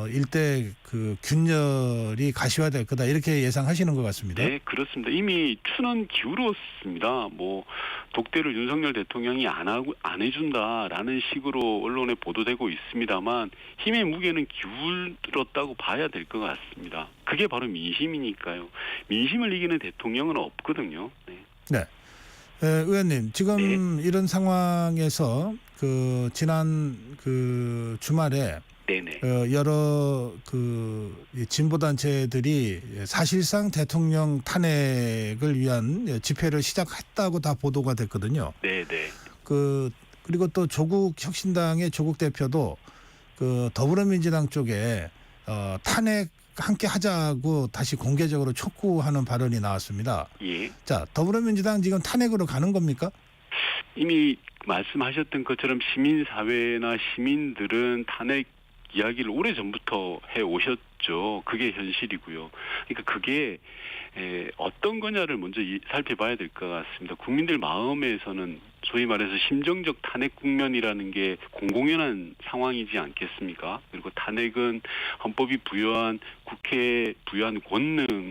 일대 그 균열이 가시화될 거다 이렇게 예상하시는 것 같습니다. 네, 그렇습니다. 이미 추는 기울었습니다. 뭐 독대를 윤석열 대통령이 안 해준다라는 식으로 언론에 보도되고 있습니다만 힘의 무게는 기울었다고 봐야 될 것 같습니다. 그게 바로 민심이니까요. 민심을 이기는 대통령은 없거든요. 네. 네. 의원님 지금 네. 이런 상황에서 그 지난 그 주말에 네네. 여러 그 진보 단체들이 사실상 대통령 탄핵을 위한 집회를 시작했다고 다 보도가 됐거든요. 네네. 그리고 또 조국 혁신당의 조국 대표도 그 더불어민주당 쪽에 탄핵 함께 하자고 다시 공개적으로 촉구하는 발언이 나왔습니다. 예. 자, 더불어민주당 지금 탄핵으로 가는 겁니까? 이미 말씀하셨던 것처럼 시민사회나 시민들은 탄핵 이야기를 오래전부터 해 오셨죠. 그게 현실이고요. 그러니까 그게 어떤 거냐를 먼저 살펴봐야 될 것 같습니다. 국민들 마음에서는 소위 말해서 심정적 탄핵 국면이라는 게 공공연한 상황이지 않겠습니까? 그리고 탄핵은 헌법이 부여한 국회에 부여한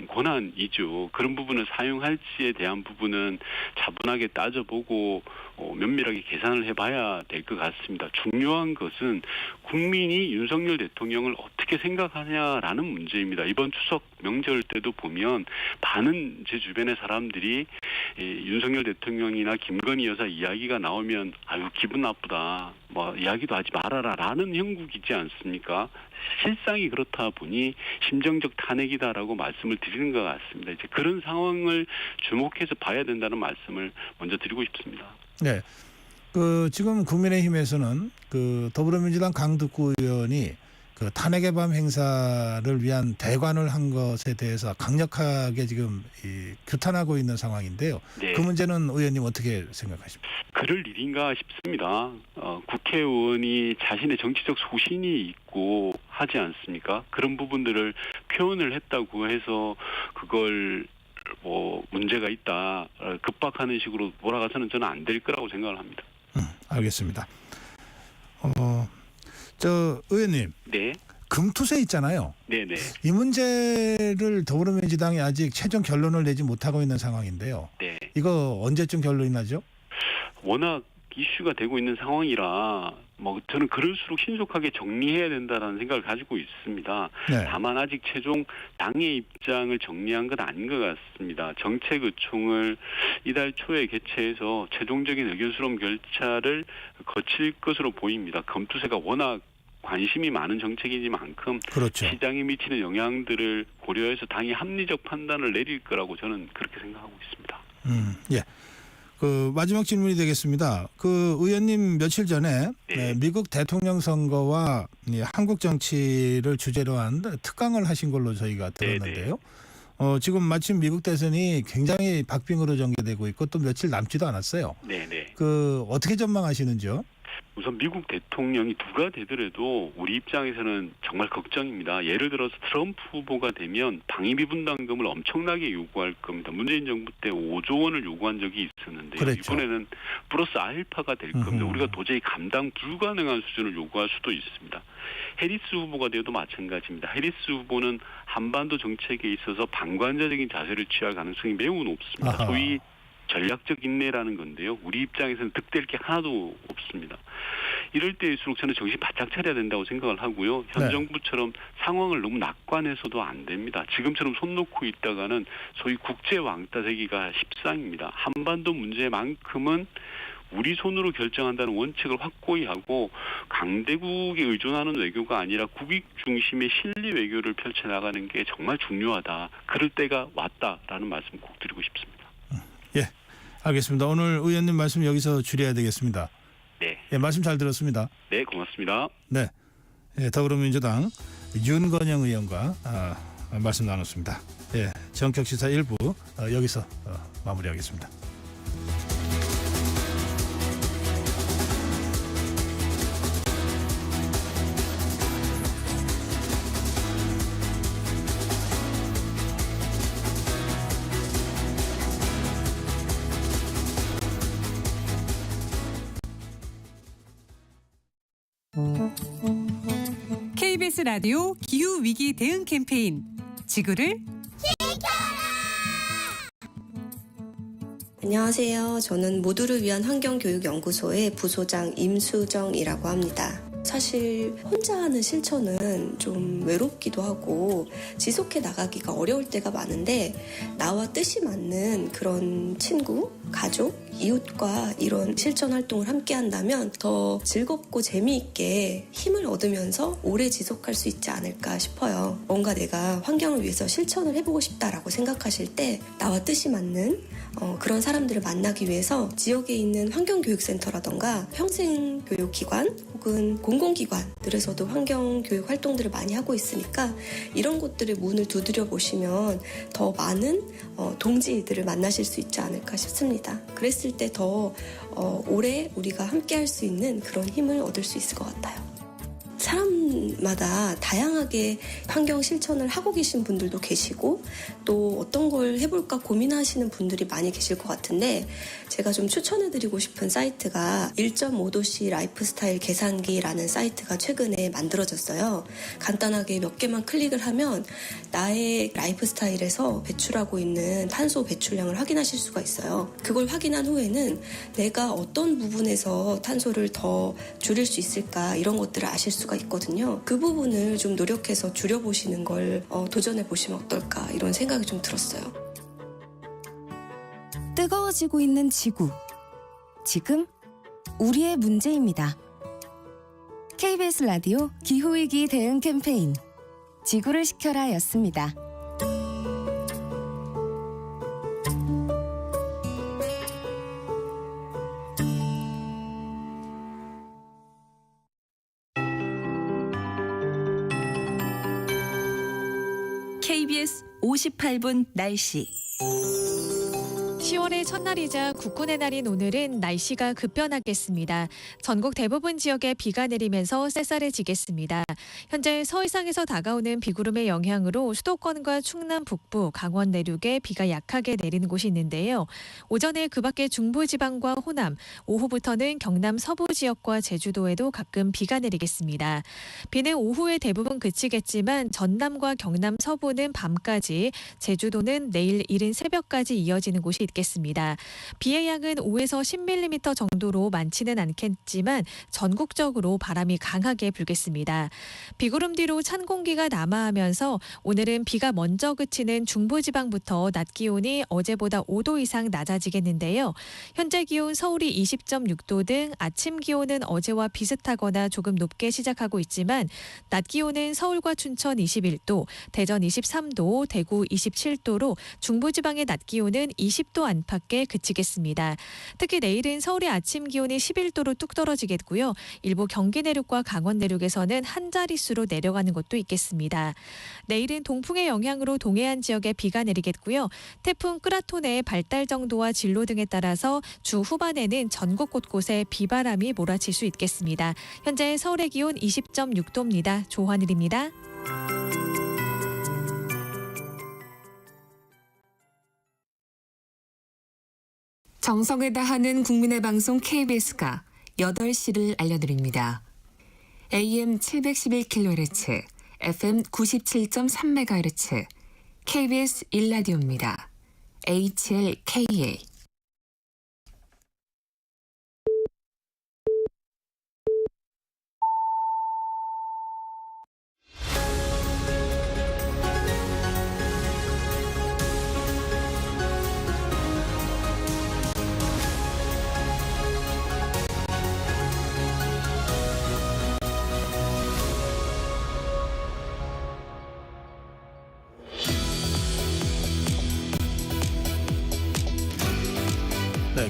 권한이죠. 그런 부분을 사용할지에 대한 부분은 차분하게 따져보고 면밀하게 계산을 해봐야 될 것 같습니다. 중요한 것은 국민이 윤석열 대통령을 어떻게 생각하냐라는 문제입니다. 이번 추석 명절 때도 보면 많은 제 주변의 사람들이 윤석열 대통령이나 김건희 여사 이야기가 나오면 아유 기분 나쁘다 뭐 이야기도 하지 말아라라는 형국이지 않습니까? 실상이 그렇다 보니 심정적 탄핵이다라고 말씀을 드리는 것 같습니다. 이제 그런 상황을 주목해서 봐야 된다는 말씀을 먼저 드리고 싶습니다. 네. 그 지금 국민의힘에서는 그 더불어민주당 강득구 의원이 그 탄핵의 밤 행사를 위한 대관을 한 것에 대해서 강력하게 지금 규탄하고 있는 상황인데요. 네. 그 문제는 의원님 어떻게 생각하십니까? 그럴 일인가 싶습니다. 국회의원이 자신의 정치적 소신이 있고 하지 않습니까? 그런 부분들을 표현을 했다고 해서 그걸 뭐 문제가 있다 급박하는 식으로 몰아가서는 저는 안 될 거라고 생각을 합니다. 알겠습니다. 저 의원님, 네, 금투세 있잖아요. 네네. 이 문제를 더불어민주당이 아직 최종 결론을 내지 못하고 있는 상황인데요. 네. 이거 언제쯤 결론이 나죠? 워낙 이슈가 되고 있는 상황이라 뭐 저는 그럴수록 신속하게 정리해야 된다라는 생각을 가지고 있습니다. 네. 다만 아직 최종 당의 입장을 정리한 건 아닌 것 같습니다. 정책의총을 이달 초에 개최해서 최종적인 의견 수렴 결차를 거칠 것으로 보입니다. 금투세가 워낙 관심이 많은 정책이니만큼 그렇죠. 시장에 미치는 영향들을 고려해서 당이 합리적 판단을 내릴 거라고 저는 그렇게 생각하고 있습니다. 예. 그 마지막 질문이 되겠습니다. 그 의원님 며칠 전에 네. 미국 대통령 선거와 한국 정치를 주제로 한 특강을 하신 걸로 저희가 들었는데요. 지금 마침 미국 대선이 굉장히 박빙으로 전개되고 있고 또 며칠 남지도 않았어요. 네네. 그 어떻게 전망하시는지요? 우선 미국 대통령이 누가 되더라도 우리 입장에서는 정말 걱정입니다. 예를 들어서 트럼프 후보가 되면 방위비 분담금을 엄청나게 요구할 겁니다. 문재인 정부 때 5조 원을 요구한 적이 있었는데요. 그랬죠. 이번에는 플러스 알파가 될 겁니다. 우리가 도저히 감당 불가능한 수준을 요구할 수도 있습니다. 해리스 후보가 되어도 마찬가지입니다. 해리스 후보는 한반도 정책에 있어서 방관자적인 자세를 취할 가능성이 매우 높습니다. 아하. 소위 전략적 인내라는 건데요. 우리 입장에서는 득될 게 하나도 없습니다. 이럴 때일수록 저는 정신 바짝 차려야 된다고 생각을 하고요. 현 네. 정부처럼 상황을 너무 낙관해서도 안 됩니다. 지금처럼 손 놓고 있다가는 소위 국제 왕따 되기가 십상입니다. 한반도 문제만큼은 우리 손으로 결정한다는 원칙을 확고히 하고 강대국에 의존하는 외교가 아니라 국익 중심의 실리 외교를 펼쳐나가는 게 정말 중요하다. 그럴 때가 왔다라는 말씀 꼭 드리고 싶습니다. 예, 알겠습니다. 오늘 의원님 말씀 여기서 줄여야 되겠습니다. 네. 예, 말씀 잘 들었습니다. 네, 고맙습니다. 네, 예, 더불어민주당 윤건영 의원과 말씀 나눴습니다. 예, 정격 시사 1부 여기서 마무리하겠습니다. KBS 라디오 기후위기 대응 캠페인 지구를 안녕하세요. 저는 모두를 위한 환경교육연구소의 부소장 임수정이라고 합니다. 사실 혼자 하는 실천은 좀 외롭기도 하고 지속해 나가기가 어려울 때가 많은데 나와 뜻이 맞는 그런 친구, 가족, 이웃과 이런 실천 활동을 함께 한다면 더 즐겁고 재미있게 힘을 얻으면서 오래 지속할 수 있지 않을까 싶어요. 뭔가 내가 환경을 위해서 실천을 해보고 싶다라고 생각하실 때 나와 뜻이 맞는 그런 사람들을 만나기 위해서 지역에 있는 환경교육센터라던가 평생교육기관 혹은 공공기관들에서도 환경교육 활동들을 많이 하고 있으니까 이런 곳들의 문을 두드려 보시면 더 많은 동지들을 만나실 수 있지 않을까 싶습니다. 그랬을 때 더 오래 우리가 함께 할 수 있는 그런 힘을 얻을 수 있을 것 같아요. 사람마다 다양하게 환경 실천을 하고 계신 분들도 계시고 또 어떤 걸 해볼까 고민하시는 분들이 많이 계실 것 같은데 제가 좀 추천해드리고 싶은 사이트가 1.5도씨 라이프스타일 계산기라는 사이트가 최근에 만들어졌어요. 간단하게 몇 개만 클릭을 하면 나의 라이프스타일에서 배출하고 있는 탄소 배출량을 확인하실 수가 있어요. 그걸 확인한 후에는 내가 어떤 부분에서 탄소를 더 줄일 수 있을까 이런 것들을 아실 수가 있거든요. 그 부분을 좀 노력해서 줄여보시는 걸 도전해 보시면 어떨까 이런 생각이 좀 들었어요. 뜨거워지고 있는 지구. 지금 우리의 문제입니다. KBS 라디오 기후위기 대응 캠페인 지구를 지켜라 였습니다. KBS 58분 날씨. 10월의 첫날이자 국군의 날인 오늘은 날씨가 급변하겠습니다. 전국 대부분 지역에 비가 내리면서 쌀쌀해지겠습니다. 현재 서해상에서 다가오는 비구름의 영향으로 수도권과 충남 북부, 강원 내륙에 비가 약하게 내리는 곳이 있는데요. 오전에 그 밖에 중부지방과 호남, 오후부터는 경남 서부 지역과 제주도에도 가끔 비가 내리겠습니다. 비는 오후에 대부분 그치겠지만 전남과 경남 서부는 밤까지, 제주도는 내일 이른 새벽까지 이어지는 곳이 있겠습니다. 비의 양은 5에서 10mm 정도로 많지는 않겠지만 전국적으로 바람이 강하게 불겠습니다. 비구름 뒤로 찬 공기가 남하하면서 오늘은 비가 먼저 그치는 중부지방부터 낮 기온이 어제보다 5도 이상 낮아지겠는데요. 현재 기온 서울이 20.6도 등 아침 기온은 어제와 비슷하거나 조금 높게 시작하고 있지만 낮 기온은 서울과 춘천 21도, 대전 23도, 대구 27도로 중부지방의 낮 기온은 20도 안팎에 그치겠습니다. 특히 내일은 서울의 아침 기온이 11도로 뚝 떨어지겠고요. 일부 경기 내륙과 강원 내륙에서는 한 자릿수로 내려가는 곳도 있겠습니다. 내일은 동풍의 영향으로 동해안 지역에 비가 내리겠고요. 태풍 끄라톤의 발달 정도와 진로 등에 따라서 주 후반에는 전국 곳곳에 비바람이 몰아칠 수 있겠습니다. 현재 서울의 기온 20.6도입니다. 조환일입니다. 정성을 다하는 국민의 방송 KBS가 8시를 알려드립니다. AM 711kHz, FM 97.3MHz, KBS 1라디오입니다. HLKA.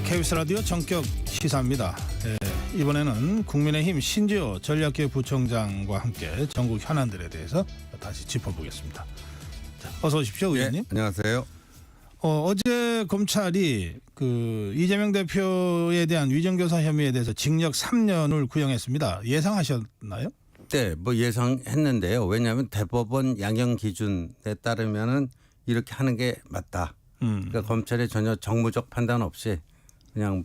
KBS 라디오 전격 시사입니다. 이번에는 국민의힘 신지호 전략기획부총장과 함께 전국 현안들에 대해서 다시 짚어보겠습니다. 자, 어서 오십시오, 의원님. 네, 안녕하세요. 어제 검찰이 그 이재명 대표에 대한 위정교사 혐의에 대해서 징역 3년을 구형했습니다. 예상하셨나요? 네, 뭐 예상했는데요. 왜냐하면 대법원 양형 기준에 따르면은 이렇게 하는 게 맞다. 그러니까 검찰이 전혀 정무적 판단 없이 그냥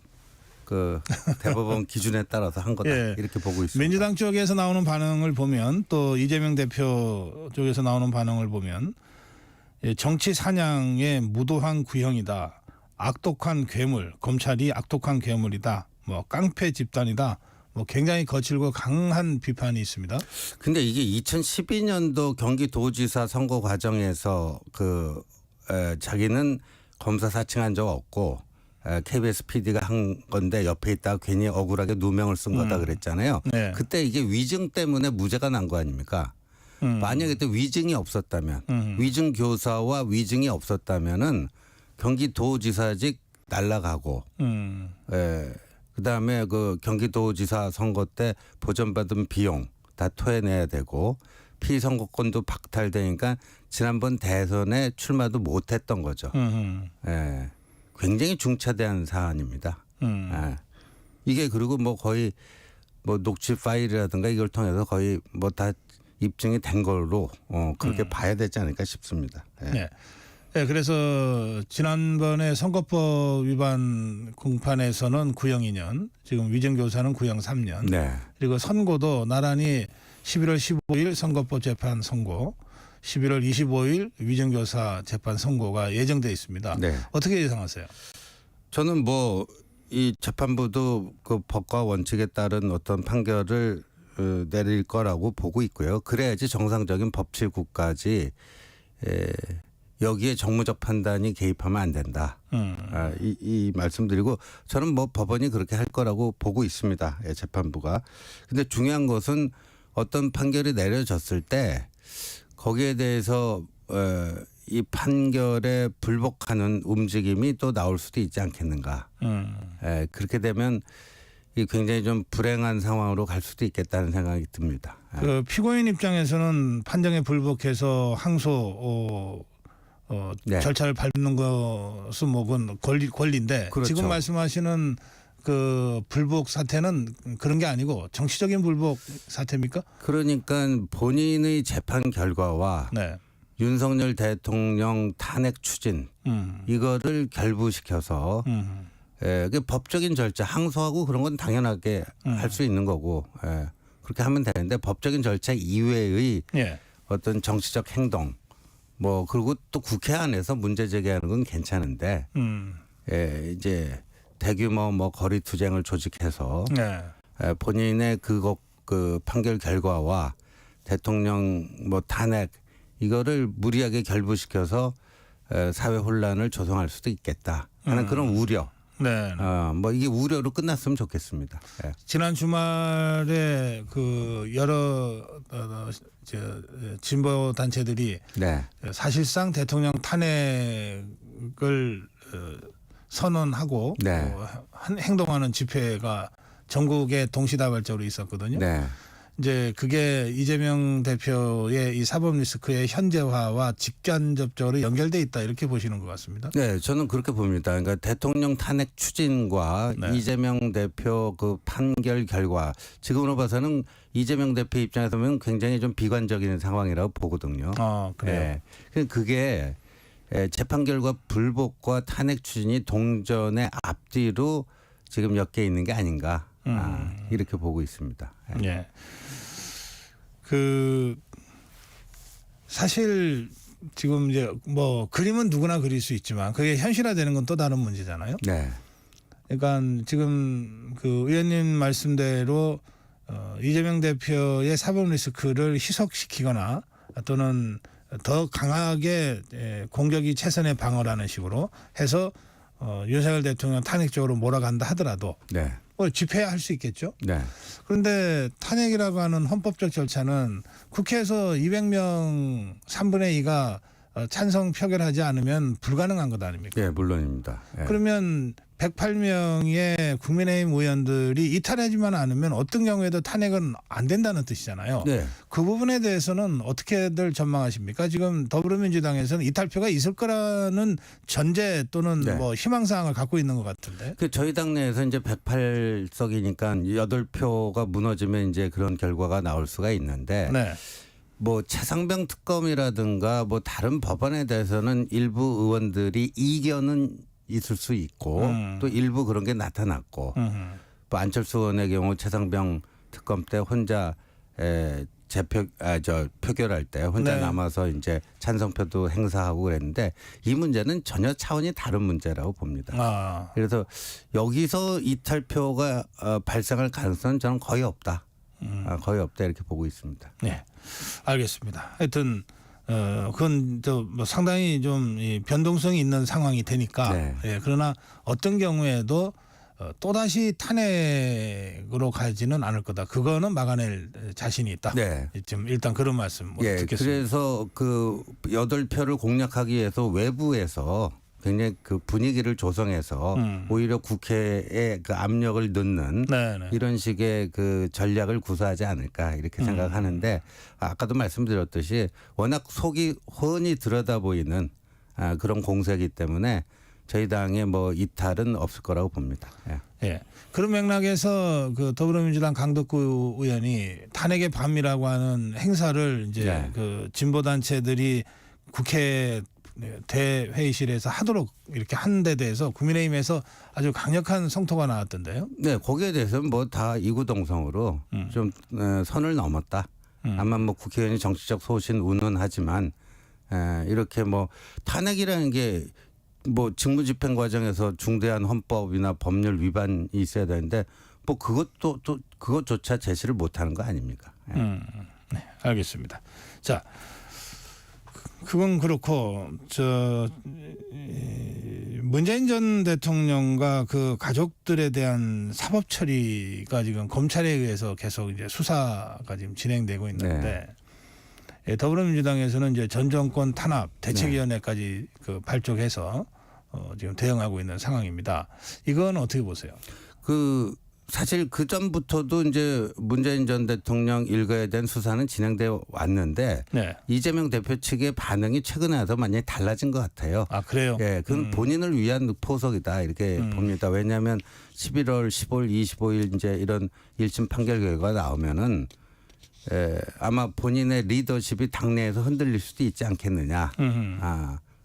그 대법원 기준에 따라서 한 거다. 예. 이렇게 보고 있습니다. 민주당 쪽에서 나오는 반응을 보면 또 이재명 대표 쪽에서 나오는 반응을 보면 정치 사냥의 무도한 구형이다. 악독한 괴물, 검찰이 악독한 괴물이다. 뭐 깡패 집단이다. 뭐 굉장히 거칠고 강한 비판이 있습니다. 근데 이게 2012년도 경기도지사 선거 과정에서 자기는 검사 사칭한 적 없고 KBS PD가 한 건데 옆에 있다가 괜히 억울하게 누명을 쓴 거다 그랬잖아요. 네. 그때 이게 위증 때문에 무죄가 난 거 아닙니까? 만약에 그때 위증이 없었다면 위증 교사와 위증이 없었다면은 경기도지사직 날라가고 그다음에 그 경기도지사 선거 때 보전받은 비용 다 토해내야 되고 피선거권도 박탈되니까 지난번 대선에 출마도 못했던 거죠. 예, 굉장히 중차대한 사안입니다. 예. 이게 그리고 뭐 거의 뭐 녹취 파일이라든가 이걸 통해서 거의 뭐 다 입증이 된 걸로 그렇게 봐야 되지 않을까 싶습니다. 예. 네. 네, 그래서 지난번에 선거법 위반 공판에서는 구형 2년, 지금 위증교사는 구형 3년, 네. 그리고 선고도 나란히 11월 15일 선거법 재판 선고, 11월 25일 위증교사 재판 선고가 예정돼 있습니다. 네. 어떻게 예상하세요? 저는 뭐 이 재판부도 그 법과 원칙에 따른 어떤 판결을 내릴 거라고 보고 있고요. 그래야지 정상적인 법치국까지 여기에 정무적 판단이 개입하면 안 된다. 이 말씀드리고 저는 뭐 법원이 그렇게 할 거라고 보고 있습니다. 재판부가. 근데 중요한 것은 어떤 판결이 내려졌을 때 거기에 대해서 이 판결에 불복하는 움직임이 또 나올 수도 있지 않겠는가. 그렇게 되면 이 굉장히 좀 불행한 상황으로 갈 수도 있겠다는 생각이 듭니다. 그 피고인 입장에서는 판정에 불복해서 항소 네. 절차를 밟는 것은 뭐건 권리인데 그렇죠. 지금 말씀하시는 그 불복 사태는 그런 게 아니고 정치적인 불복 사태입니까? 그러니까 본인의 재판 결과와 네. 윤석열 대통령 탄핵 추진 이거를 결부시켜서 그 법적인 절차 항소하고 그런 건 당연하게 할 수 있는 거고 그렇게 하면 되는데 법적인 절차 이외의 예. 어떤 정치적 행동 뭐 그리고 또 국회 안에서 문제 제기하는 건 괜찮은데 이제 대규모 뭐 거리 투쟁을 조직해서 네. 본인의 그 판결 결과와 대통령 뭐 탄핵 이거를 무리하게 결부시켜서 사회 혼란을 조성할 수도 있겠다 하는 그런 우려. 네. 뭐 이게 우려로 끝났으면 좋겠습니다. 네. 지난 주말에 그 여러 진보 단체들이 네. 사실상 대통령 탄핵을 선언하고 네. 행동하는 집회가 전국에 동시다발적으로 있었거든요. 네. 이제 그게 이재명 대표의 이 사법 리스크의 현재화와 직간접적으로 연결돼 있다 이렇게 보시는 것 같습니다. 네, 저는 그렇게 봅니다. 그러니까 대통령 탄핵 추진과 네. 이재명 대표 그 판결 결과 지금으로 봐서는 이재명 대표 입장에서 보면 굉장히 좀 비관적인 상황이라고 보거든요. 그래요. 네. 그게 재판 결과 불복과 탄핵 추진이 동전의 앞뒤로 지금 엮여 있는 게 아닌가 이렇게 보고 있습니다. 예. 그 사실 지금 이제 뭐 그림은 누구나 그릴 수 있지만 그게 현실화되는 건 또 다른 문제잖아요. 네. 그러니까 지금 그 의원님 말씀대로 이재명 대표의 사법 리스크를 희석시키거나 또는 더 강하게 공격이 최선의 방어라는 식으로 해서 윤석열 대통령 탄핵 쪽으로 몰아간다 하더라도 네. 뭐 집회할 수 있겠죠. 네. 그런데 탄핵이라고 하는 헌법적 절차는 국회에서 200명 3분의 2가 찬성 표결하지 않으면 불가능한 것 아닙니까? 예, 물론입니다. 예. 그러면 108명의 국민의힘 의원들이 이탈하지만 않으면 어떤 경우에도 탄핵은 안 된다는 뜻이잖아요. 네. 그 부분에 대해서는 어떻게들 전망하십니까? 지금 더불어민주당에서는 이탈표가 있을 거라는 전제 또는 네. 뭐 희망사항을 갖고 있는 것 같은데. 그 저희 당내에서 이제 108석이니까 8표가 무너지면 이제 그런 결과가 나올 수가 있는데 네. 뭐 최상병 특검이라든가 뭐 다른 법안에 대해서는 일부 의원들이 이견은 있을 수 있고 또 일부 그런 게 나타났고 뭐 안철수 의원의 경우 최상병 특검 때 혼자 표결할 때 혼자 네. 남아서 이제 찬성표도 행사하고 그랬는데 이 문제는 전혀 차원이 다른 문제라고 봅니다. 아. 그래서 여기서 이탈표가 발생할 가능성은 저는 거의 없다. 거의 없다 이렇게 보고 있습니다. 네. 알겠습니다. 하여튼 그건 뭐 상당히 좀 이 변동성이 있는 상황이 되니까. 네. 예, 그러나 어떤 경우에도 또다시 탄핵으로 가지는 않을 거다. 그거는 막아낼 자신이 있다. 네. 지금 일단 그런 말씀 예, 듣겠습니다. 그래서 그 8표를 공략하기 위해서 외부에서 굉장히 그 분위기를 조성해서 오히려 국회에 그 압력을 넣는 네네. 이런 식의 그 전략을 구사하지 않을까 이렇게 생각하는데 아까도 말씀드렸듯이 워낙 속이 훤히 들여다 보이는 그런 공세이기 때문에 저희 당의 뭐 이탈은 없을 거라고 봅니다. 예. 예. 그런 맥락에서 그 더불어민주당 강덕구 의원이 탄핵의 밤이라고 하는 행사를 이제 네. 그 진보 단체들이 국회 대회의실에서 하도록 이렇게 한 데 대해서 국민의힘에서 아주 강력한 성토가 나왔던데요. 네, 거기에 대해서는 뭐 다 이구동성으로 좀 선을 넘었다. 다만 뭐 국회의원이 정치적 소신 운운하지만 이렇게 뭐 탄핵이라는 게 뭐 직무집행 과정에서 중대한 헌법이나 법률 위반이 있어야 되는데 뭐 그것조차 제시를 못하는 거 아닙니까? 네, 알겠습니다. 자, 그건 그렇고 문재인 전 대통령과 그 가족들에 대한 사법 처리가 지금 검찰에 의해서 계속 이제 수사가 지금 진행되고 있는데 예, 더불어민주당에서는 이제 전 정권 탄압 대책위원회까지 그 발족해서 지금 대응하고 있는 상황입니다. 이건 어떻게 보세요? 그 사실 그 전부터도 이제 문재인 전 대통령 일가에 대한 수사는 진행되어 왔는데 네. 이재명 대표 측의 반응이 최근에 와서 많이 달라진 것 같아요. 아 그래요? 예, 그건 본인을 위한 포석이다 이렇게 봅니다. 왜냐하면 11월, 15일, 25일 이제 이런 1심 판결 결과가 나오면은 아마 본인의 리더십이 당내에서 흔들릴 수도 있지 않겠느냐.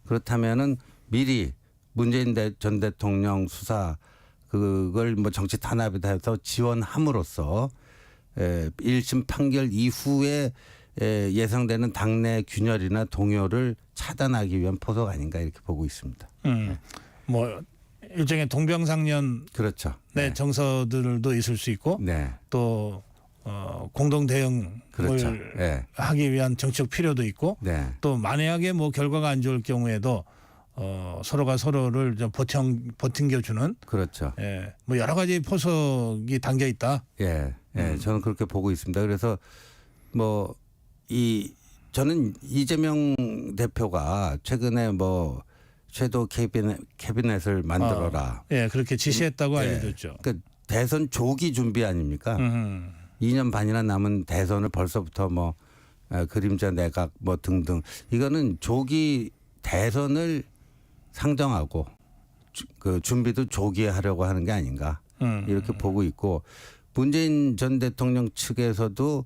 그렇다면은 미리 문재인 전 대통령 수사 그걸 뭐 정치 탄압이다 해서 지원함으로써 1심 판결 이후에 예상되는 당내 균열이나 동요를 차단하기 위한 포석 아닌가 이렇게 보고 있습니다. 뭐 일종의 동병상련 그렇죠. 네. 정서들도 있을 수 있고 네. 또 공동 대응을 그렇죠. 네. 하기 위한 정치적 필요도 있고 네. 또 만약에 뭐 결과가 안 좋을 경우에도 서로가 서로를 좀 버팅겨주는 그렇죠. 예, 뭐 여러 가지 포석이 담겨 있다. 예, 저는 그렇게 보고 있습니다. 그래서 뭐 저는 이재명 대표가 최근에 뭐 섀도우 캐비넷을 만들어라. 예, 그렇게 지시했다고 알려졌죠. 그러니까 대선 조기 준비 아닙니까? 2년 반이나 남은 대선을 벌써부터 뭐 그림자 내각 뭐 등등 이거는 조기 대선을 상정하고 그 준비도 조기에 하려고 하는 게 아닌가 이렇게 보고 있고 문재인 전 대통령 측에서도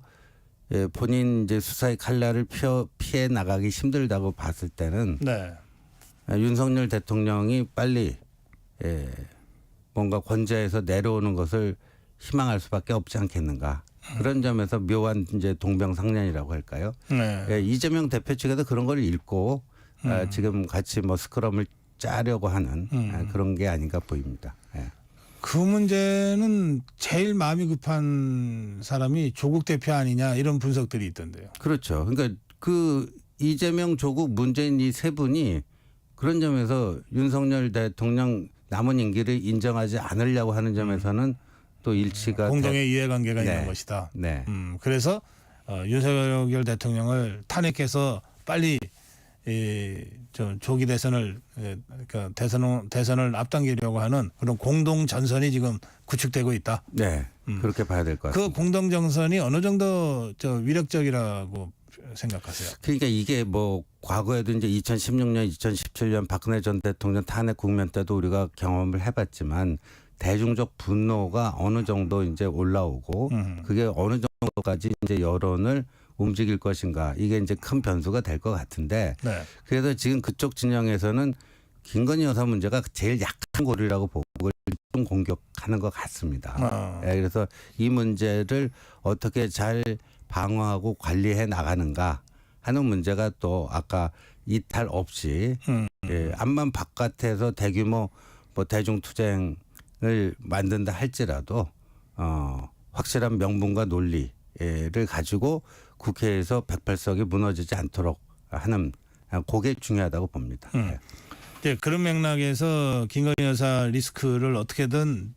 본인 이제 수사의 칼날을 피해 나가기 힘들다고 봤을 때는 네. 윤석열 대통령이 빨리 뭔가 권좌에서 내려오는 것을 희망할 수밖에 없지 않겠는가. 그런 점에서 묘한 이제 동병상련이라고 할까요? 네. 이재명 대표 측에도 그런 걸 읽고 지금 같이 뭐 스크럼을 짜려고 하는 그런 게 아닌가 보입니다. 그 문제는 제일 마음이 급한 사람이 조국 대표 아니냐 이런 분석들이 있던데요. 그렇죠. 그러니까 그 이재명, 조국, 문재인 이 세 분이 그런 점에서 윤석열 대통령 남은 임기를 인정하지 않으려고 하는 점에서는 또 일치가 공동의 이해관계가 네. 있는 것이다. 네. 그래서 윤석열 대통령을 탄핵해서 빨리 저 조기 대선을 그러니까 대선을 앞당기려고 하는 그런 공동 전선이 지금 구축되고 있다. 네, 그렇게 봐야 될 것 같습니다. 그 공동 전선이 어느 정도 저 위력적이라고 생각하세요? 그러니까 이게 뭐 과거에도 이제 2016년, 2017년 박근혜 전 대통령 탄핵 국면 때도 우리가 경험을 해봤지만 대중적 분노가 어느 정도 이제 올라오고 그게 어느 정도까지 이제 여론을 움직일 것인가 이게 이제 큰 변수가 될 것 같은데 네. 그래서 지금 그쪽 진영에서는 김건희 여사 문제가 제일 약한 고리라고 보고 그걸 좀 공격하는 것 같습니다. 예, 그래서 이 문제를 어떻게 잘 방어하고 관리해 나가는가 하는 문제가 또 아까 이탈 없이 예, 암만 바깥에서 대규모 뭐 대중투쟁을 만든다 할지라도 확실한 명분과 논리를 가지고 국회에서 108석이 무너지지 않도록 하는 그게 중요하다고 봅니다. 네. 네, 그런 맥락에서 김건희 여사 리스크를 어떻게든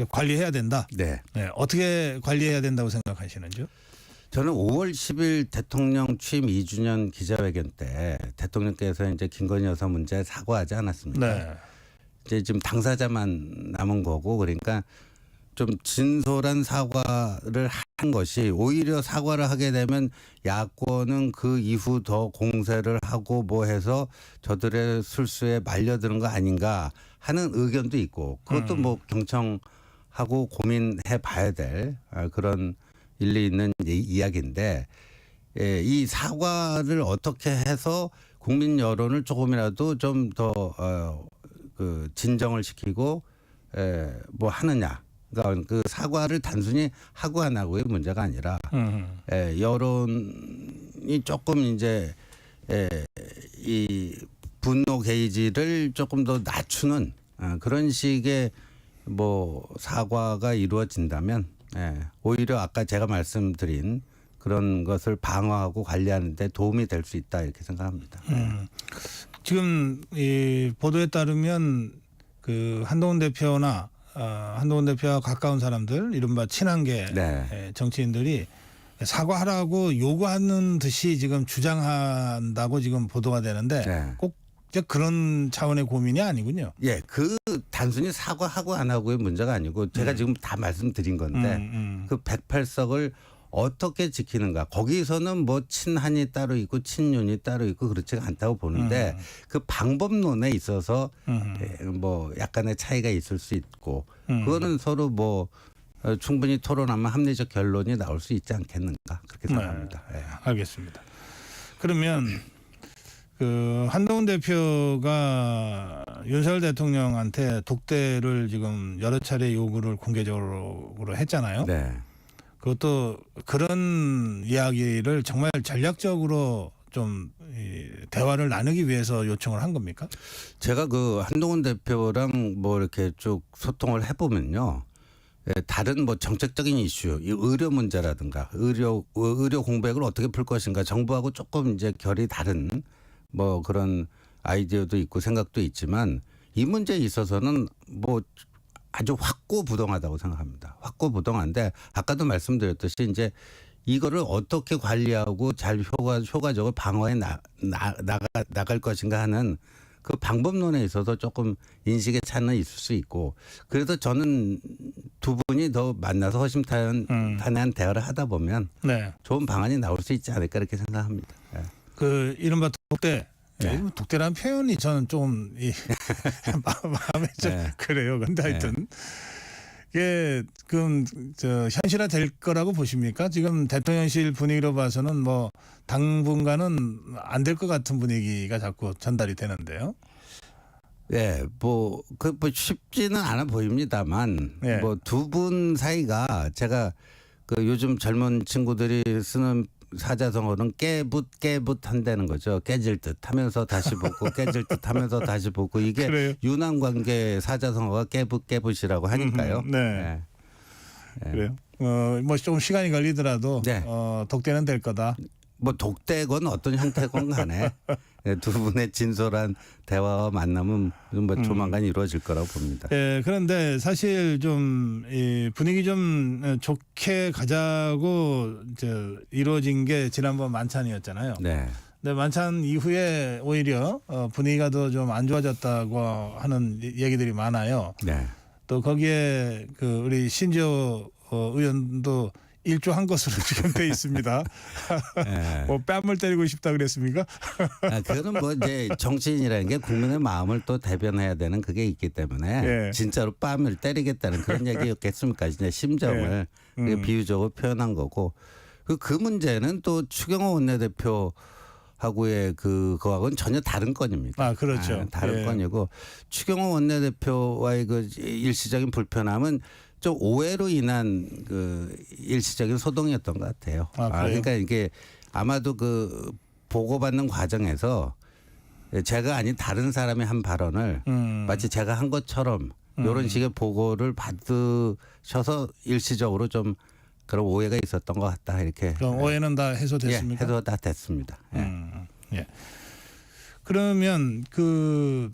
관리해야 된다. 네. 네, 어떻게 관리해야 된다고 생각하시는지요? 저는 5월 10일 대통령 취임 2주년 기자회견 때 대통령께서 이제 김건희 여사 문제에 사과하지 않았습니까? 네. 이제 지금 당사자만 남은 거고 그러니까 좀 진솔한 사과를 한 것이 오히려 사과를 하게 되면 야권은 그 이후 더 공세를 하고 뭐 해서 저들의 술수에 말려드는 거 아닌가 하는 의견도 있고 그것도 뭐 경청하고 고민해 봐야 될 그런 일리 있는 이야기인데 이 사과를 어떻게 해서 국민 여론을 조금이라도 좀 더 진정을 시키고 뭐 하느냐. 그러니까 그 사과를 단순히 하고 안 하고의 문제가 아니라 여론이 조금 이제 이 분노 게이지를 조금 더 낮추는 그런 식의 뭐 사과가 이루어진다면 오히려 아까 제가 말씀드린 그런 것을 방어하고 관리하는 데 도움이 될 수 있다 이렇게 생각합니다. 지금 이 보도에 따르면 그 한동훈 대표와 가까운 사람들 이른바 친한계 네. 정치인들이 사과하라고 요구하는 듯이 지금 주장한다고 지금 보도가 되는데 네. 꼭 그런 차원의 고민이 아니군요. 예, 그 단순히 사과하고 안 하고의 문제가 아니고 제가 지금 다 말씀드린 건데 그 108석을 어떻게 지키는가. 거기서는 뭐 친한이 따로 있고 친윤이 따로 있고 그렇지가 않다고 보는데 그 방법론에 있어서 뭐 약간의 차이가 있을 수 있고 그거는 서로 뭐 충분히 토론하면 합리적 결론이 나올 수 있지 않겠는가 그렇게 생각합니다. 네. 알겠습니다. 그러면 그 한동훈 대표가 윤석열 대통령한테 독대를 지금 여러 차례 요구를 공개적으로 했잖아요. 네. 그것도 그런 이야기를 정말 전략적으로 좀 대화를 나누기 위해서 요청을 한 겁니까? 제가 그 한동훈 대표랑 뭐 이렇게 쭉 소통을 해보면요. 다른 뭐 정책적인 이슈, 이 의료 문제라든가 의료 공백을 어떻게 풀 것인가 정부하고 조금 이제 결이 다른 뭐 그런 아이디어도 있고 생각도 있지만 이 문제에 있어서는 뭐 아주 확고부동하다고 생각합니다. 확고부동한데 아까도 말씀드렸듯이 이제 이거를 어떻게 관리하고 잘 효과적으로 방어해 나갈 것인가 하는 그 방법론에 있어서 조금 인식의 차이는 있을 수 있고 그래도 저는 두 분이 더 만나서 허심탄회한 대화를 하다 보면 네. 좋은 방안이 나올 수 있지 않을까 이렇게 생각합니다. 네. 그 이른바 독대. 네. 독대라는 표현이 저는 좀 마음에 좀 네. 그래요. 근데 하여튼 이게 그럼 현실화 될 거라고 보십니까? 지금 대통령실 분위기로 봐서는 뭐 당분간은 안 될 것 같은 분위기가 자꾸 전달이 되는데요. 네, 뭐 쉽지는 않아 보입니다만 네. 뭐 두 분 사이가 제가 그 요즘 젊은 친구들이 쓰는 사자성어는 깨붓 한다는 거죠. 깨질 듯 하면서 다시 붙고 깨질 듯 하면서 다시 붙고 이게 그래요? 유난관계 사자성어가 깨붓이라고 하니까요. 네. 네. 그래요. 뭐 좀 시간이 걸리더라도 네. 독대는 될 거다. 뭐 독대건 어떤 형태건 간에 두 분의 진솔한 대화와 만남은 뭐 조만간 이루어질 거라고 봅니다. 예, 그런데 사실 좀 이 분위기 좀 좋게 가자고 이루어진 게 지난번 만찬이었잖아요. 네. 근데 만찬 이후에 오히려 분위기가 더 좀 안 좋아졌다고 하는 얘기들이 많아요. 네. 또 거기에 그 우리 신지호 의원도 일조한 것으로 지금 돼 있습니다. 네. 뭐 뺨을 때리고 싶다 그랬습니까? 그거는 뭐 이제 정치인이라는 게 국민의 마음을 또 대변해야 되는 그게 있기 때문에 예. 진짜로 뺨을 때리겠다는 그런 얘기였겠습니까? 이제 심정을 그게 비유적으로 표현한 거고 그 문제는 또 추경호 원내대표 하고의 그거하고는 전혀 다른 건입니다. 아, 그렇죠. 다른 예. 건이고 추경호 원내대표와의 그 일시적인 불편함은 좀 오해로 인한 그 일시적인 소동이었던 것 같아요. 그러니까 이게 아마도 그 보고받는 과정에서 제가 아닌 다른 사람이 한 발언을 마치 제가 한 것처럼 이런 식의 보고를 받으셔서 일시적으로 좀 그런 오해가 있었던 것 같다 이렇게. 그럼 오해는 다 해소됐습니까? 예, 해소 다 됐습니다. 예. 예. 그러면 그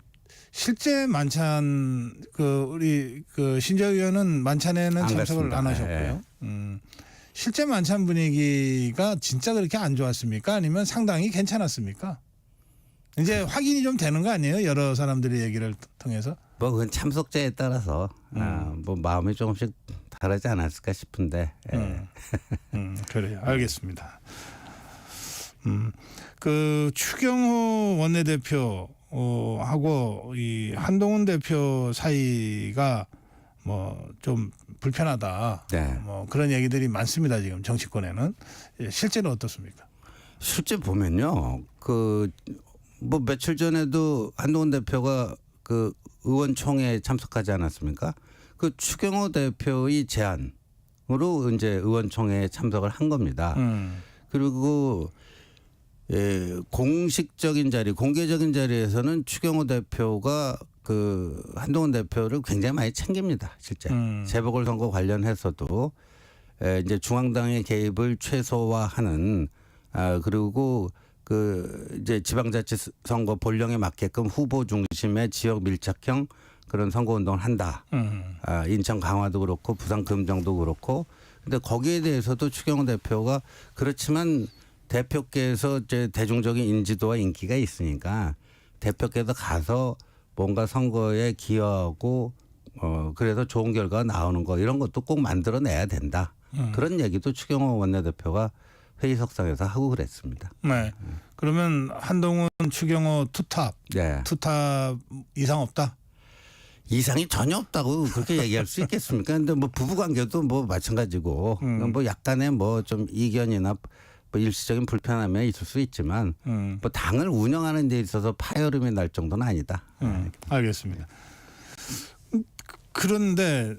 실제 만찬 그 우리 그 신재 의원은 만찬에는 안 참석을 갔습니다. 안 하셨고요. 실제 만찬 분위기가 진짜 그렇게 안 좋았습니까? 아니면 상당히 괜찮았습니까? 이제 확인이 좀 되는 거 아니에요? 여러 사람들의 얘기를 통해서. 뭐 그건 참석자에 따라서 뭐 마음이 조금씩 다르지 않았을까 싶은데. 예. 그래요. 알겠습니다. 그 추경호 원내대표 하고 이 한동훈 대표 사이가 뭐 좀 불편하다. 네. 뭐 그런 얘기들이 많습니다. 지금 정치권에는. 실제는 어떻습니까? 실제 보면요. 그 뭐 며칠 전에도 한동훈 대표가 그 의원총회에 참석하지 않았습니까? 그 추경호 대표의 제안으로 이제 의원총회에 참석을 한 겁니다. 그리고 공식적인 자리, 공개적인 자리에서는 추경호 대표가 그 한동훈 대표를 굉장히 많이 챙깁니다. 실제 재보궐선거 관련해서도 이제 중앙당의 개입을 최소화하는 그리고 그 이제 지방자치선거 본령에 맞게끔 후보 중심의 지역 밀착형 그런 선거운동을 한다. 인천 강화도 그렇고 부산 금정도 그렇고. 근데 거기에 대해서도 추경호 대표가 그렇지만 대표께서 이제 대중적인 인지도와 인기가 있으니까 대표께서 가서 뭔가 선거에 기여하고 그래서 좋은 결과가 나오는 거 이런 것도 꼭 만들어내야 된다. 그런 얘기도 추경호 원내대표가 회의석상에서 하고 그랬습니다. 네. 그러면 한동훈 추경호 투탑, 네. 투탑 이상 없다? 이상이 전혀 없다고 그렇게 얘기할 수 있겠습니까? 근데 뭐 부부관계도 뭐 마찬가지고 뭐 약간의 뭐 좀 이견이나 뭐 일시적인 불편함이 있을 수 있지만 뭐 당을 운영하는 데 있어서 파열음이 날 정도는 아니다. 알겠습니다. 그런데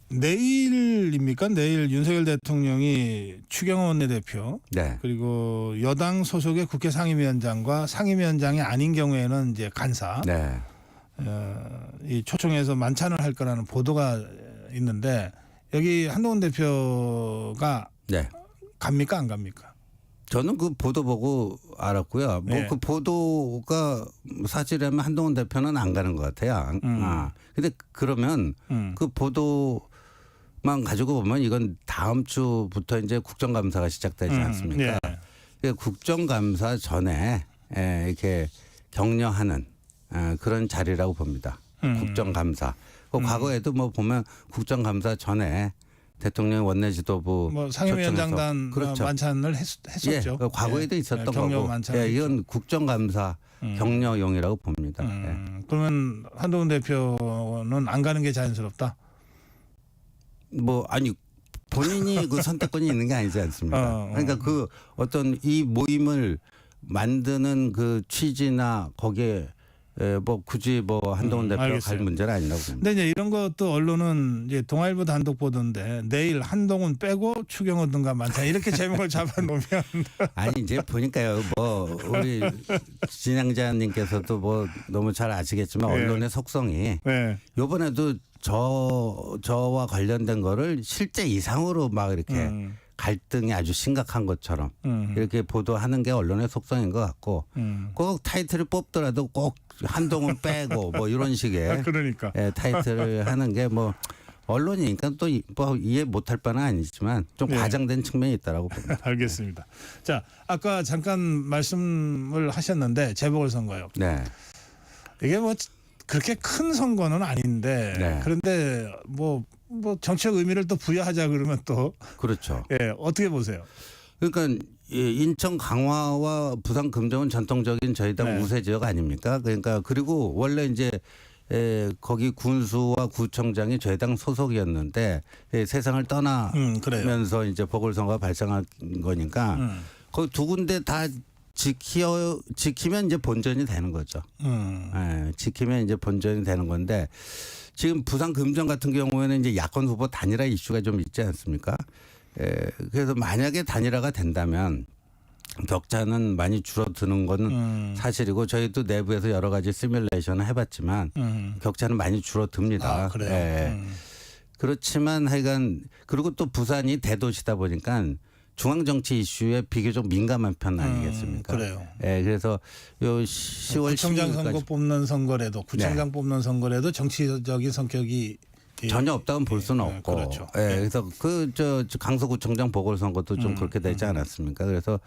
내일입니까? 내일 윤석열 대통령이 추경호 원내대표 네. 그리고 여당 소속의 국회 상임위원장과 상임위원장이 아닌 경우에는 이제 간사 네. 이 초청해서 만찬을 할 거라는 보도가 있는데 여기 한동훈 대표가 네. 갑니까 안 갑니까? 저는 그 보도 보고 알았고요. 뭐 네. 그 보도가 사실이라면 한동훈 대표는 안 가는 것 같아요. 근데 그러면 그 보도만 가지고 보면 이건 다음 주부터 이제 국정감사가 시작되지 않습니까? 네. 국정감사 전에 이렇게 격려하는 그런 자리라고 봅니다. 국정감사. 과거에도 뭐 보면 국정감사 전에 대통령 원내 지도부 뭐 상임위원장단 그렇죠. 만찬을 했었죠. 예, 과거에도 있었던 격려 거고. 만찬을 예, 이건 국정감사 격려용이라고 봅니다. 그러면 한동훈 대표는 안 가는 게 자연스럽다. 뭐 아니 본인이 그 선택권이 있는 게 아니지 않습니까? 그러니까 그 어떤 이 모임을 만드는 그 취지나 거기에 뭐 굳이 뭐 한동훈 대표가 알겠어요. 갈 문제는 아니라고 봅니다. 근데 이제 이런 것도 언론은 이제 동아일보 단독 보도인데 내일 한동훈 빼고 추경호 등과 만찬 이렇게 제목을 잡아놓으면 아니 이제 보니까요. 뭐 우리 진행자님께서도 뭐 너무 잘 아시겠지만 네. 언론의 속성이 네. 이번에도 저와 관련된 거를 실제 이상으로 막 이렇게 갈등이 아주 심각한 것처럼 이렇게 보도하는 게 언론의 속성인 것 같고 꼭 타이틀을 뽑더라도 꼭 한동훈 빼고 뭐 이런 식의 그러니까. 예, 타이틀을 하는 게 뭐 언론이니까 또 뭐 이해 못할 바는 아니지만 좀 예. 과장된 측면이 있다라고 봅니다. 알겠습니다. 자, 아까 잠깐 말씀을 하셨는데 재보궐선거요. 네. 이게 뭐 그렇게 큰 선거는 아닌데 네. 그런데 뭐 정치적 의미를 또 부여하자 그러면 또 그렇죠. 예, 어떻게 보세요? 그러니까 인천 강화와 부산 금정은 전통적인 저희 당 네. 우세 지역 아닙니까? 그러니까 그리고 원래 이제 거기 군수와 구청장이 저희 당 소속이었는데 세상을 그래요. 떠나면서 이제 보궐선거가 발생한 거니까 거기 두 군데 다 지키면 이제 본전이 되는 거죠. 지키면 이제 본전이 되는 건데 지금 부산 금정 같은 경우에는 이제 야권 후보 단일화 이슈가 좀 있지 않습니까? 그래서 만약에 단일화가 된다면 격차는 많이 줄어드는 건 사실이고 저희도 내부에서 여러 가지 시뮬레이션을 해봤지만 격차는 많이 줄어듭니다. 아, 그래요. 예. 그렇지만 하여간 그리고 또 부산이 대도시다 보니까 중앙정치 이슈에 비교적 민감한 편 아니겠습니까? 그래요. 예, 그래서 요 10월 구청장 선거 12일까지 뽑는 선거라도 구청장 뽑는 선거라도 정치적인 성격이 전혀 없다고는 볼 수는 예, 없고. 그렇죠. 예, 그래서 저 강서구청장 보궐선거도 좀 그렇게 되지 않았습니까? 그래서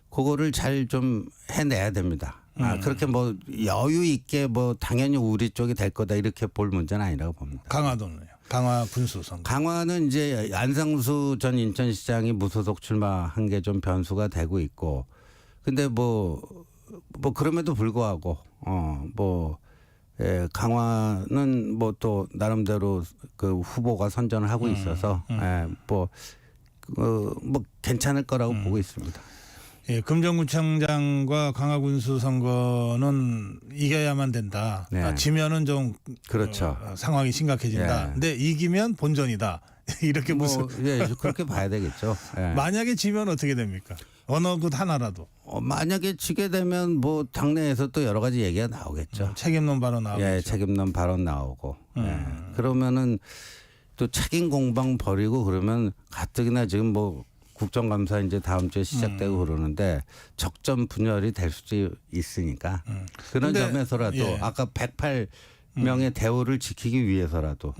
그거를 잘 좀 해내야 됩니다. 그렇게 뭐 여유 있게 뭐 당연히 우리 쪽이 될 거다 이렇게 볼 문제는 아니라고 봅니다. 강화도는요. 강화 군수 선거. 강화는 이제 안상수 전 인천시장이 무소속 출마한 게 좀 변수가 되고 있고, 근데 뭐 그럼에도 불구하고 강화는 뭐 또 나름대로 그 후보가 선전을 하고 있어서 뭐 괜찮을 거라고 보고 있습니다. 예, 금정구청장과 강화군수 선거는 이겨야만 된다. 네. 지면은 좀 그렇죠. 상황이 심각해진다. 예. 근데 이기면 본전이다. 이렇게 무슨 예, 그렇게 봐야 되겠죠. 예. 만약에 지면 어떻게 됩니까? 어느 곳 하나라도 만약에 지게 되면 뭐 당내에서 또 여러 가지 얘기가 나오겠죠. 책임론 바로 나오죠. 예, 책임론 발언 나오고. 예. 그러면은 또 책임 공방 벌이고 그러면 가뜩이나 지금 뭐 국정감사 이제 다음 주에 시작되고 그러는데 적전 분열이 될 수도 있으니까 그런 근데, 점에서라도 예. 아까 108명의 대우를 지키기 위해서라도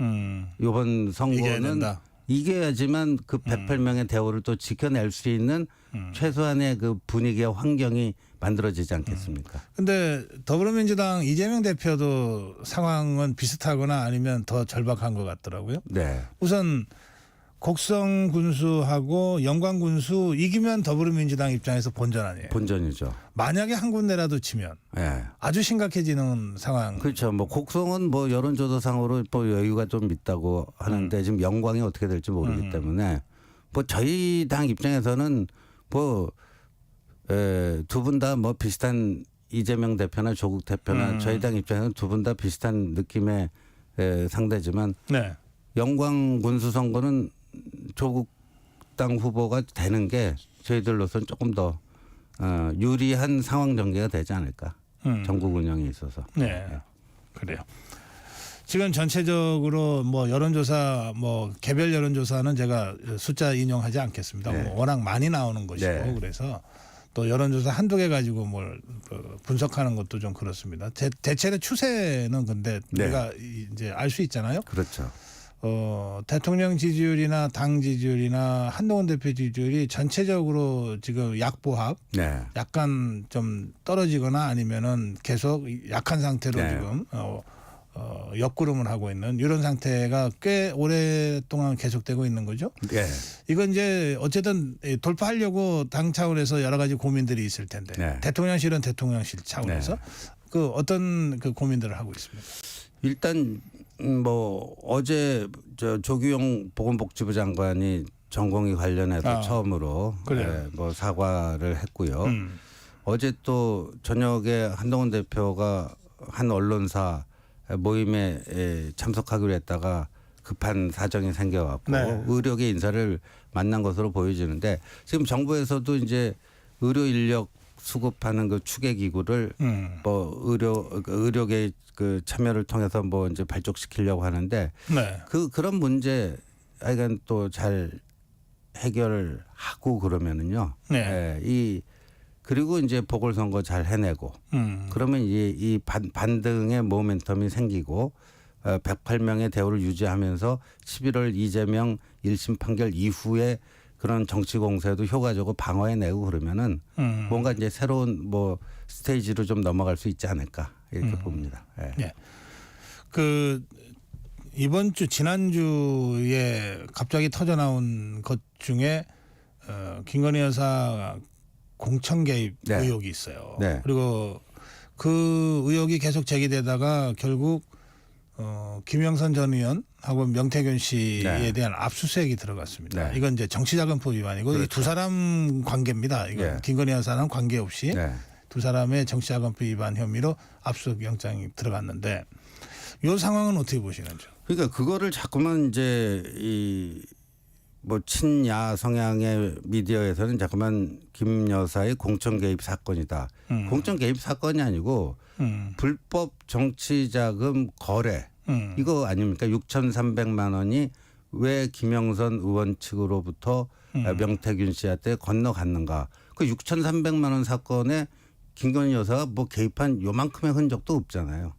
이번 선거는 이겨야지만 그 108명의 대우를 또 지켜낼 수 있는 최소한의 그 분위기와 환경이 만들어지지 않겠습니까? 근데 더불어민주당 이재명 대표도 상황은 비슷하거나 아니면 더 절박한 것 같더라고요. 네. 우선 곡성 군수하고 영광 군수 이기면 더불어민주당 입장에서 본전 아니에요. 본전이죠. 만약에 한 군데라도 치면 예. 아주 심각해지는 상황. 그렇죠. 뭐 곡성은 뭐 여론조사상으로 뭐 여유가 좀 있다고 하는데 지금 영광이 어떻게 될지 모르기 때문에 뭐 저희 당 입장에서는 뭐 두 분 다 뭐 비슷한 이재명 대표나 조국 대표나 저희 당 입장에서는 두 분 다 비슷한 느낌의 상대지만 네. 영광 군수 선거는 조국 당 후보가 되는 게 저희들로서는 조금 더 유리한 상황 전개가 되지 않을까. 전국 운영에 있어서. 네. 그래요. 지금 전체적으로 뭐 여론조사 뭐 개별 여론조사는 제가 숫자 인용하지 않겠습니다. 네. 뭐 워낙 많이 나오는 것이고 네. 그래서 또 여론조사 한두 개 가지고 뭘 분석하는 것도 좀 그렇습니다. 대체의 추세는 근데 네. 우리가 이제 알 수 있잖아요. 그렇죠. 대통령 지지율이나 당 지지율이나 한동훈 대표 지지율이 전체적으로 지금 약보합 네. 약간 좀 떨어지거나 아니면은 계속 약한 상태로 네. 지금 옆구름을 하고 있는 이런 상태가 꽤 오랫동안 계속되고 있는 거죠. 네. 이건 이제 어쨌든 돌파하려고 당 차원에서 여러 가지 고민들이 있을 텐데 네. 대통령실은 대통령실 차원에서 네. 그 어떤 그 고민들을 하고 있습니까? 일단 뭐 어제 저 조규용 보건복지부 장관이 전공의 관련해서 처음으로 뭐 사과를 했고요. 어제 또 저녁에 한동훈 대표가 한 언론사 모임에 참석하기로 했다가 급한 사정이 생겨갖고 네. 의료계 인사를 만난 것으로 보여지는데 지금 정부에서도 이제 의료 인력 수급하는 그 추계 기구를 뭐 의료계 그 참여를 통해서 뭐 이제 발족시키려고 하는데 네. 그런 문제 하여간 또 잘 해결하고 그러면은요. 네. 그리고 이제 보궐선거 잘 해내고 그러면 이제 이 반등의 모멘텀이 생기고 108명의 대우를 유지하면서 11월 이재명 1심 판결 이후에 그런 정치 공세도 효과적으로 방어해내고 그러면은 뭔가 이제 새로운 뭐 스테이지로 좀 넘어갈 수 있지 않을까 이렇게 봅니다. 예. 네. 그 이번 주 지난주에 갑자기 터져 나온 것 중에 김건희 여사 공천 개입 네. 의혹이 있어요. 네. 그리고 그 의혹이 계속 제기되다가 결국 김영선 전 의원하고 명태균 씨에 네. 대한 압수수색이 들어갔습니다. 네. 이건 이제 정치자금법 위반이고 그렇죠. 이 두 사람 관계입니다. 이거 네. 김건희 여사는 관계없이 네. 두 사람의 정치자금법 위반 혐의로 압수수색 영장이 들어갔는데 이 상황은 어떻게 보시는지요? 그러니까 그거를 자꾸만 이제 이 뭐 친야 성향의 미디어에서는 자꾸만 김 여사의 공천 개입 사건이다. 공천 개입 사건이 아니고 불법 정치자금 거래 이거 아닙니까? 6,300만 원이 왜 김영선 의원 측으로부터 명태균 씨한테 건너갔는가? 그 6,300만 원 사건에 김건희 여사가 뭐 개입한 요만큼의 흔적도 없잖아요.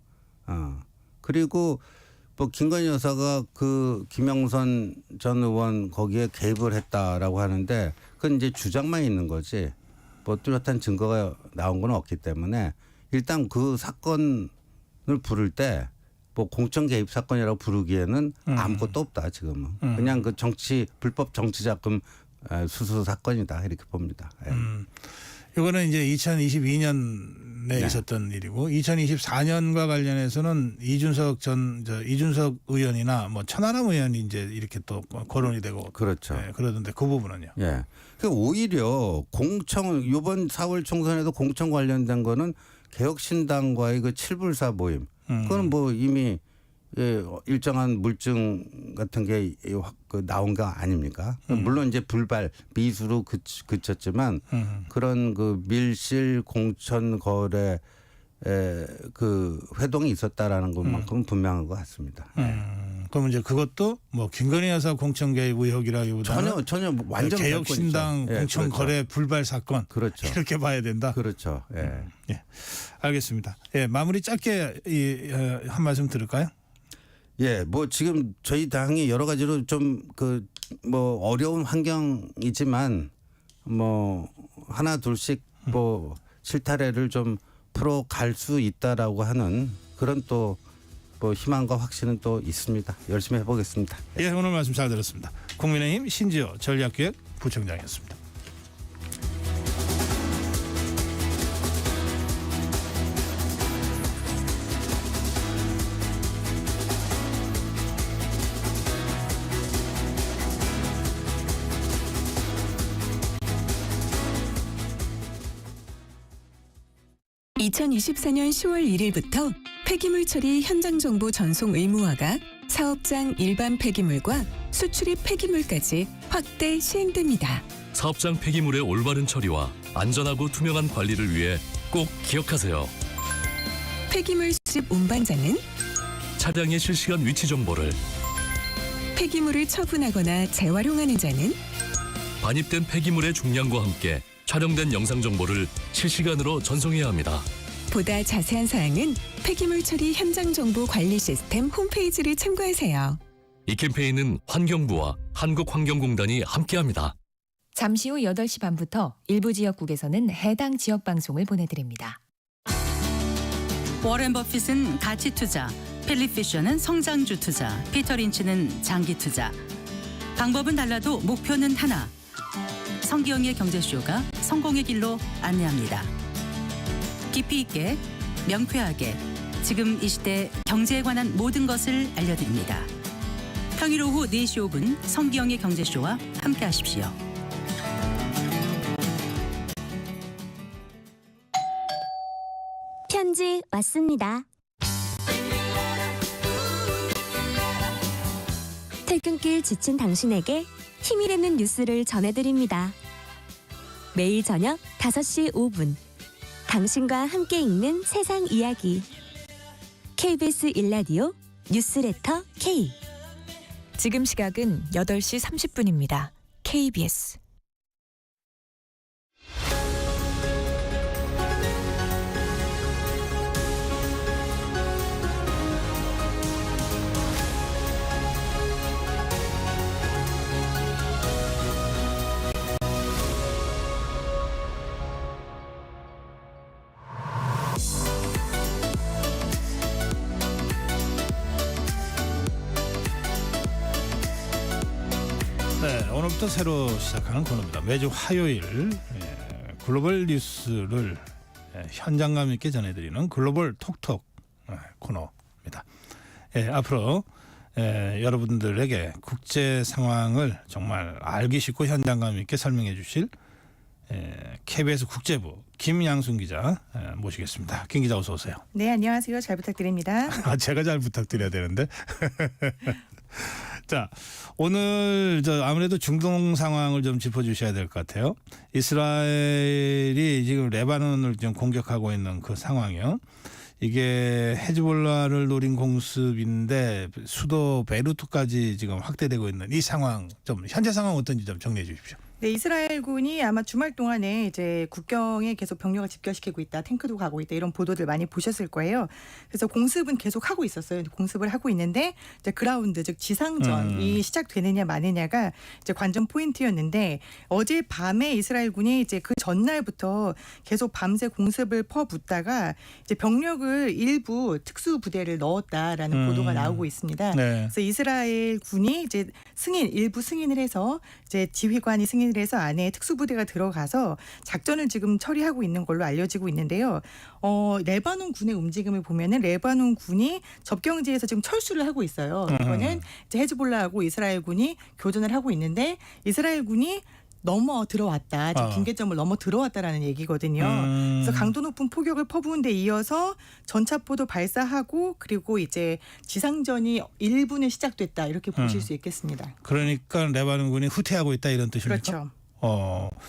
그리고 뭐 김건희 여사가 그 김영선 전 의원 거기에 개입을 했다라고 하는데 그건 이제 주장만 있는 거지 뭐 뚜렷한 증거가 나온 건 없기 때문에 일단 그 사건을 부를 때 뭐 공천 개입 사건이라고 부르기에는 아무것도 없다 지금은 그냥 그 불법 정치자금 수수 사건이다 이렇게 봅니다. 예. 이거는 이제 2022년에 네. 있었던 일이고 2024년과 관련해서는 이준석 의원이나 뭐 천하람 의원이 이제 이렇게 또 거론이 되고 그렇죠. 네, 그러던데 그 부분은요. 예. 그 오히려 공천 이번 4월 총선에도 공천 관련된 거는 개혁신당과의 그 7불사 모임. 그거는 뭐 이미 일정한 물증 같은 게 나온 거 아닙니까? 물론 이제 불발 미수로 그쳤지만 그런 그 밀실 공천 거래 그 회동이 있었다라는 것만큼은 분명한 것 같습니다. 그럼 이제 그것도 뭐 김건희 여사 공천 개입 의혹이라기보다는 전혀 완전 개혁신당 예, 공천 그렇죠. 거래 불발 사건 그렇죠. 이렇게 봐야 된다. 그렇죠. 예. 예, 알겠습니다. 예, 마무리 짧게 한 말씀 들을까요? 예, 뭐 지금 저희 당이 여러 가지로 좀 그 뭐 어려운 환경이지만 뭐 하나 둘씩 뭐 실타래를 좀 풀어 갈 수 있다라고 하는 그런 또 뭐 희망과 확신은 또 있습니다. 열심히 해보겠습니다. 예, 오늘 말씀 잘 들었습니다. 국민의힘 신지호 전략기획 부총장이었습니다. (2024년 10월 1일부터) 폐기물 처리 현장 정보 전송 의무화가 사업장 일반 폐기물과 수출입 폐기물까지 확대 시행됩니다. 사업장 폐기물의 올바른 처리와 안전하고 투명한 관리를 위해 꼭 기억하세요. 폐기물 수집 운반자는 차량의 실시간 위치 정보를, 폐기물을 처분하거나 재활용하는 자는 반입된 폐기물의 중량과 함께 촬영된 영상 정보를 실시간으로 전송해야 합니다. 보다 자세한 사항은 폐기물 처리 현장 정보 관리 시스템 홈페이지를 참고하세요. 이 캠페인은 환경부와 한국환경공단이 함께합니다. 잠시 후 8시 반부터 일부 지역국에서는 해당 지역 방송을 보내드립니다. 워렌 버핏은 가치 투자, 필립 피셔는 성장주 투자, 피터 린치는 장기 투자. 방법은 달라도 목표는 하나. 성기영의 경제쇼가 성공의 길로 안내합니다. 깊이 있게, 명쾌하게, 지금 이 시대 경제에 관한 모든 것을 알려드립니다. 평일 오후 4시 5분 성기영의 경제쇼와 함께하십시오. 편지 왔습니다. 퇴근길 지친 당신에게 힘이 되는 뉴스를 전해드립니다. 매일 저녁 5시 5분 당신과 함께 읽는 세상 이야기 KBS 1라디오 뉴스레터 K. 지금 시각은 8시 30분입니다. KBS 네, 오늘부터 새로 시작하는 코너입니다. 매주 화요일 글로벌 뉴스를 현장감 있게 전해드리는 글로벌 톡톡 코너입니다. 앞으로 여러분들에게 국제 상황을 정말 알기 쉽고 현장감 있게 설명해 주실 KBS 국제부 김양순 기자 모시겠습니다. 김 기자 어서 오세요. 네, 안녕하세요. 잘 부탁드립니다. 제가 잘 부탁드려야 되는데. 자, 오늘 아무래도 중동 상황을 좀 짚어주셔야 될 것 같아요. 이스라엘이 지금 레바논을 좀 공격하고 있는 그 상황이요. 이게 헤즈볼라를 노린 공습인데 수도 베이루트까지 지금 확대되고 있는 이 상황, 좀 현재 상황 어떤지 좀 정리해 주십시오. 네, 이스라엘군이 아마 주말 동안에 이제 국경에 계속 병력을 집결시키고 있다, 탱크도 가고 있다 이런 보도들 많이 보셨을 거예요. 그래서 공습은 계속 하고 있었어요. 공습을 하고 있는데 이제 그라운드 즉 지상전이 시작되느냐 마느냐가 이제 관전 포인트였는데 어제 밤에 이스라엘군이 이제 그 전날부터 계속 밤새 공습을 퍼붓다가 이제 병력을 일부 특수 부대를 넣었다라는 보도가 나오고 있습니다. 네. 그래서 이스라엘군이 이제 일부 승인을 해서 이제 지휘관이 승인을 해서 안에 특수부대가 들어가서 작전을 지금 처리하고 있는 걸로 알려지고 있는데요. 레바논 군의 움직임을 보면은 레바논 군이 접경지에서 지금 철수를 하고 있어요. 이거는 이제 헤즈볼라하고 이스라엘군이 교전을 하고 있는데 이스라엘군이 넘어 들어왔다. 지금 빈계점을 넘어 들어왔다라는 얘기거든요. 그래서 강도 높은 포격을 퍼부은 데 이어서 전차포도 발사하고 그리고 이제 지상전이 일부는 시작됐다. 이렇게 보실 수 있겠습니다. 그러니까 레바논군이 후퇴하고 있다 이런 뜻입니까? 그렇죠.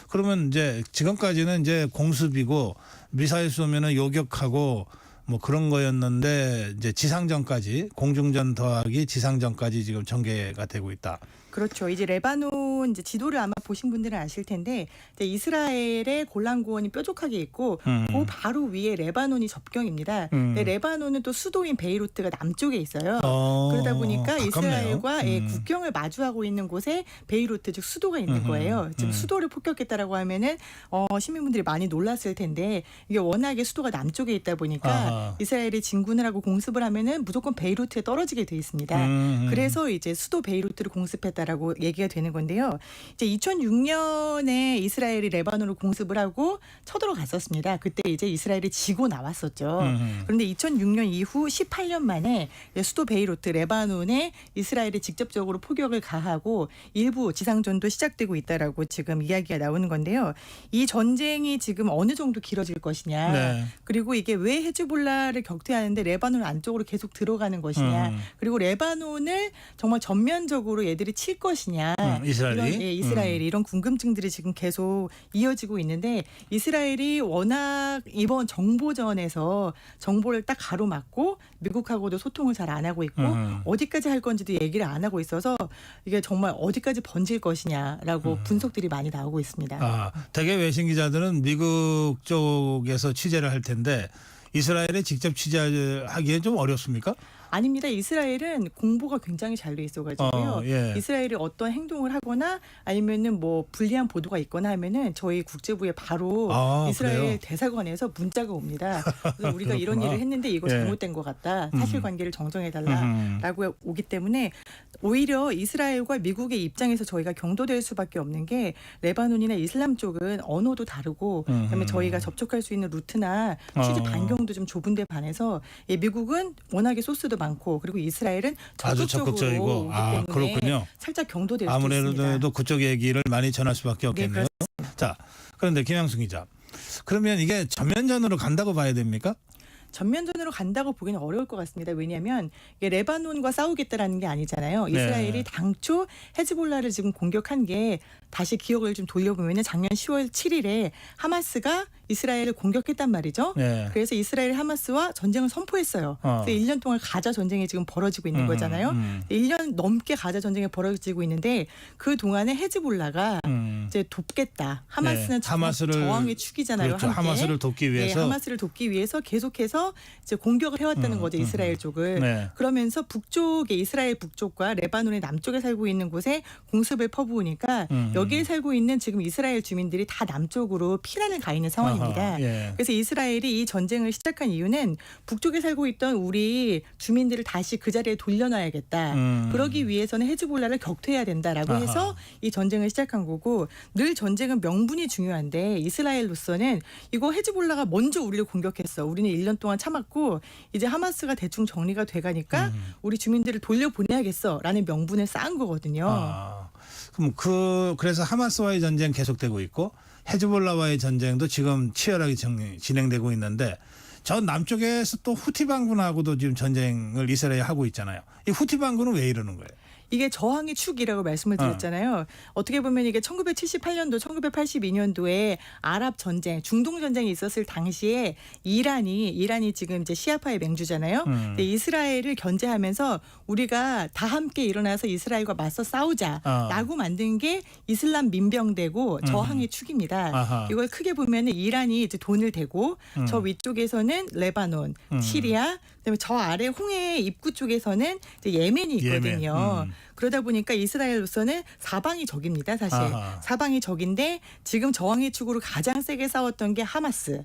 그러면 이제 지금까지는 이제 공습이고 미사일 쏘면은 요격하고 뭐 그런 거였는데 이제 지상전까지 공중전 더하기 지상전까지 지금 전개가 되고 있다. 그렇죠. 이제 레바논 이제 지도를 아마 보신 분들은 아실 텐데 이제 이스라엘의 골란고원이 뾰족하게 있고 그 바로 위에 레바논이 접경입니다. 근데 레바논은 또 수도인 베이루트가 남쪽에 있어요. 그러다 보니까 가깝네요. 이스라엘과 국경을 마주하고 있는 곳에 베이루트 즉 수도가 있는 거예요. 지금 수도를 폭격했다라고 하면은 시민분들이 많이 놀랐을 텐데 이게 워낙에 수도가 남쪽에 있다 보니까 이스라엘이 진군을 하고 공습을 하면은 무조건 베이루트에 떨어지게 돼 있습니다. 그래서 이제 수도 베이루트를 공습했다. 라고 얘기가 되는 건데요. 이제 2006년에 이스라엘이 레바논을 공습을 하고 쳐들어갔었습니다. 그때 이제 이스라엘이 지고 나왔었죠. 그런데 2006년 이후 18년 만에 수도 베이루트 레바논에 이스라엘이 직접적으로 포격을 가하고 일부 지상전도 시작되고 있다라고 지금 이야기가 나오는 건데요. 이 전쟁이 지금 어느 정도 길어질 것이냐. 네. 그리고 이게 왜 헤즈볼라를 격퇴하는데 레바논 안쪽으로 계속 들어가는 것이냐. 그리고 레바논을 정말 전면적으로 얘들이 칠 것이냐. 이스라엘이? 이스라엘이 이런 궁금증들이 지금 계속 이어지고 있는데 이스라엘이 워낙 이번 정보전에서 정보를 딱 가로막고 미국하고도 소통을 잘 안 하고 있고 어디까지 할 건지도 얘기를 안 하고 있어서 이게 정말 어디까지 번질 것이냐라고 분석들이 많이 나오고 있습니다. 대개 외신 기자들은 미국 쪽에서 취재를 할 텐데 이스라엘에 직접 취재하기엔 좀 어렵습니까? 아닙니다. 이스라엘은 공보가 굉장히 잘 돼 있어가지고요. 이스라엘이 어떤 행동을 하거나 아니면은 뭐 불리한 보도가 있거나 하면은 저희 국제부에 바로 이스라엘 그래요? 대사관에서 문자가 옵니다. 그래서 우리가 이런 일을 했는데 이거 잘못된 것 같다. 사실관계를 정정해달라라고 오기 때문에 오히려 이스라엘과 미국의 입장에서 저희가 경도될 수밖에 없는 게 레바논이나 이슬람 쪽은 언어도 다르고 그다음에 저희가 접촉할 수 있는 루트나 취재 반경도 좀 좁은데 반해서 미국은 워낙에 소스도 많고 그리고 이스라엘은 아주 적극적이고 오기 때문에 그렇군요. 살짝 경도될 수 있습니다. 아무래도 그쪽 얘기를 많이 전할 수밖에 없겠네요. 자, 그런데 김양순 기자, 그러면 이게 전면전으로 간다고 봐야 됩니까? 전면전으로 간다고 보기는 어려울 것 같습니다. 왜냐하면 이게 레바논과 싸우겠다라는 게 아니잖아요. 이스라엘이 당초 헤즈볼라를 지금 공격한 게 다시 기억을 좀 돌려보면은 작년 10월 7일에 하마스가 이스라엘을 공격했단 말이죠. 네. 그래서 이스라엘 하마스와 전쟁을 선포했어요. 그래서 1년 동안 가자 전쟁이 지금 벌어지고 있는 거잖아요. 1년 넘게 가자 전쟁이 벌어지고 있는데 그 동안에 헤즈볼라가 이제 돕겠다. 하마스는 저항의 축이잖아요. 그렇죠. 함께. 하마스를 돕기 위해서. 네, 하마스를 돕기 위해서 계속해서 이제 공격을 해왔다는 거죠. 이스라엘 쪽을. 네. 그러면서 북쪽에 이스라엘 북쪽과 레바논의 남쪽에 살고 있는 곳에 공습을 퍼부으니까 여기에 살고 있는 지금 이스라엘 주민들이 다 남쪽으로 피난을 가 있는 상황입니다. 예. 그래서 이스라엘이 이 전쟁을 시작한 이유는 북쪽에 살고 있던 우리 주민들을 다시 그 자리에 돌려놔야겠다. 그러기 위해서는 헤즈볼라를 격퇴해야 된다라고 해서 이 전쟁을 시작한 거고 늘 전쟁은 명분이 중요한데 이스라엘로서는 이거 헤즈볼라가 먼저 우리를 공격했어. 우리는 1년 동안 참았고 이제 하마스가 대충 정리가 돼가니까 우리 주민들을 돌려보내야겠어라는 명분을 쌓은 거거든요. 그럼 그래서 하마스와의 전쟁 계속되고 있고 헤즈볼라와의 전쟁도 지금 치열하게 진행되고 있는데 저 남쪽에서 또 후티 반군하고도 지금 전쟁을 이스라엘이 하고 있잖아요. 이 후티 반군은 왜 이러는 거예요? 이게 저항의 축이라고 말씀을 드렸잖아요. 어떻게 보면 이게 1978년도, 1982년도에 아랍 전쟁, 중동 전쟁이 있었을 당시에 이란이 지금 이제 시아파의 맹주잖아요. 근데 이스라엘을 견제하면서 우리가 다 함께 일어나서 이스라엘과 맞서 싸우자라고 만든 게 이슬람 민병대고 저항의 축입니다. 이걸 크게 보면 이란이 이제 돈을 대고 저 위쪽에서는 레바논, 시리아, 그다음에 저 아래 홍해 입구 쪽에서는 이제 예멘이 있거든요. 그러다 보니까 이스라엘로서는 사방이 적입니다. 사실 사방이 적인데 지금 저항의 축으로 가장 세게 싸웠던 게 하마스.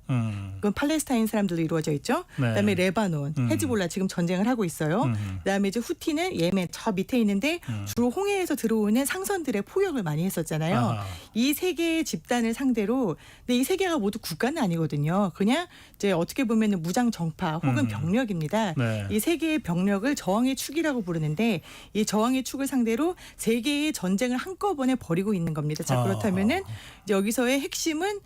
그건 팔레스타인 사람들로 이루어져 있죠. 네. 그다음에 레바논, 헤즈볼라 지금 전쟁을 하고 있어요. 그다음에 이제 후티는 예멘 저 밑에 있는데 주로 홍해에서 들어오는 상선들의 포격을 많이 했었잖아요. 이 세 개의 집단을 상대로 근데 이 세 개가 모두 국가는 아니거든요. 그냥 이제 어떻게 보면은 무장 정파 혹은 병력입니다. 네. 이 세 개의 병력을 저항의 축이라고 부르는데 이 저항의 축을 상대로 세 개의 전쟁을 한꺼번에 벌이고 있는 겁니다. 자, 그렇다면은 이제 여기서의 핵심은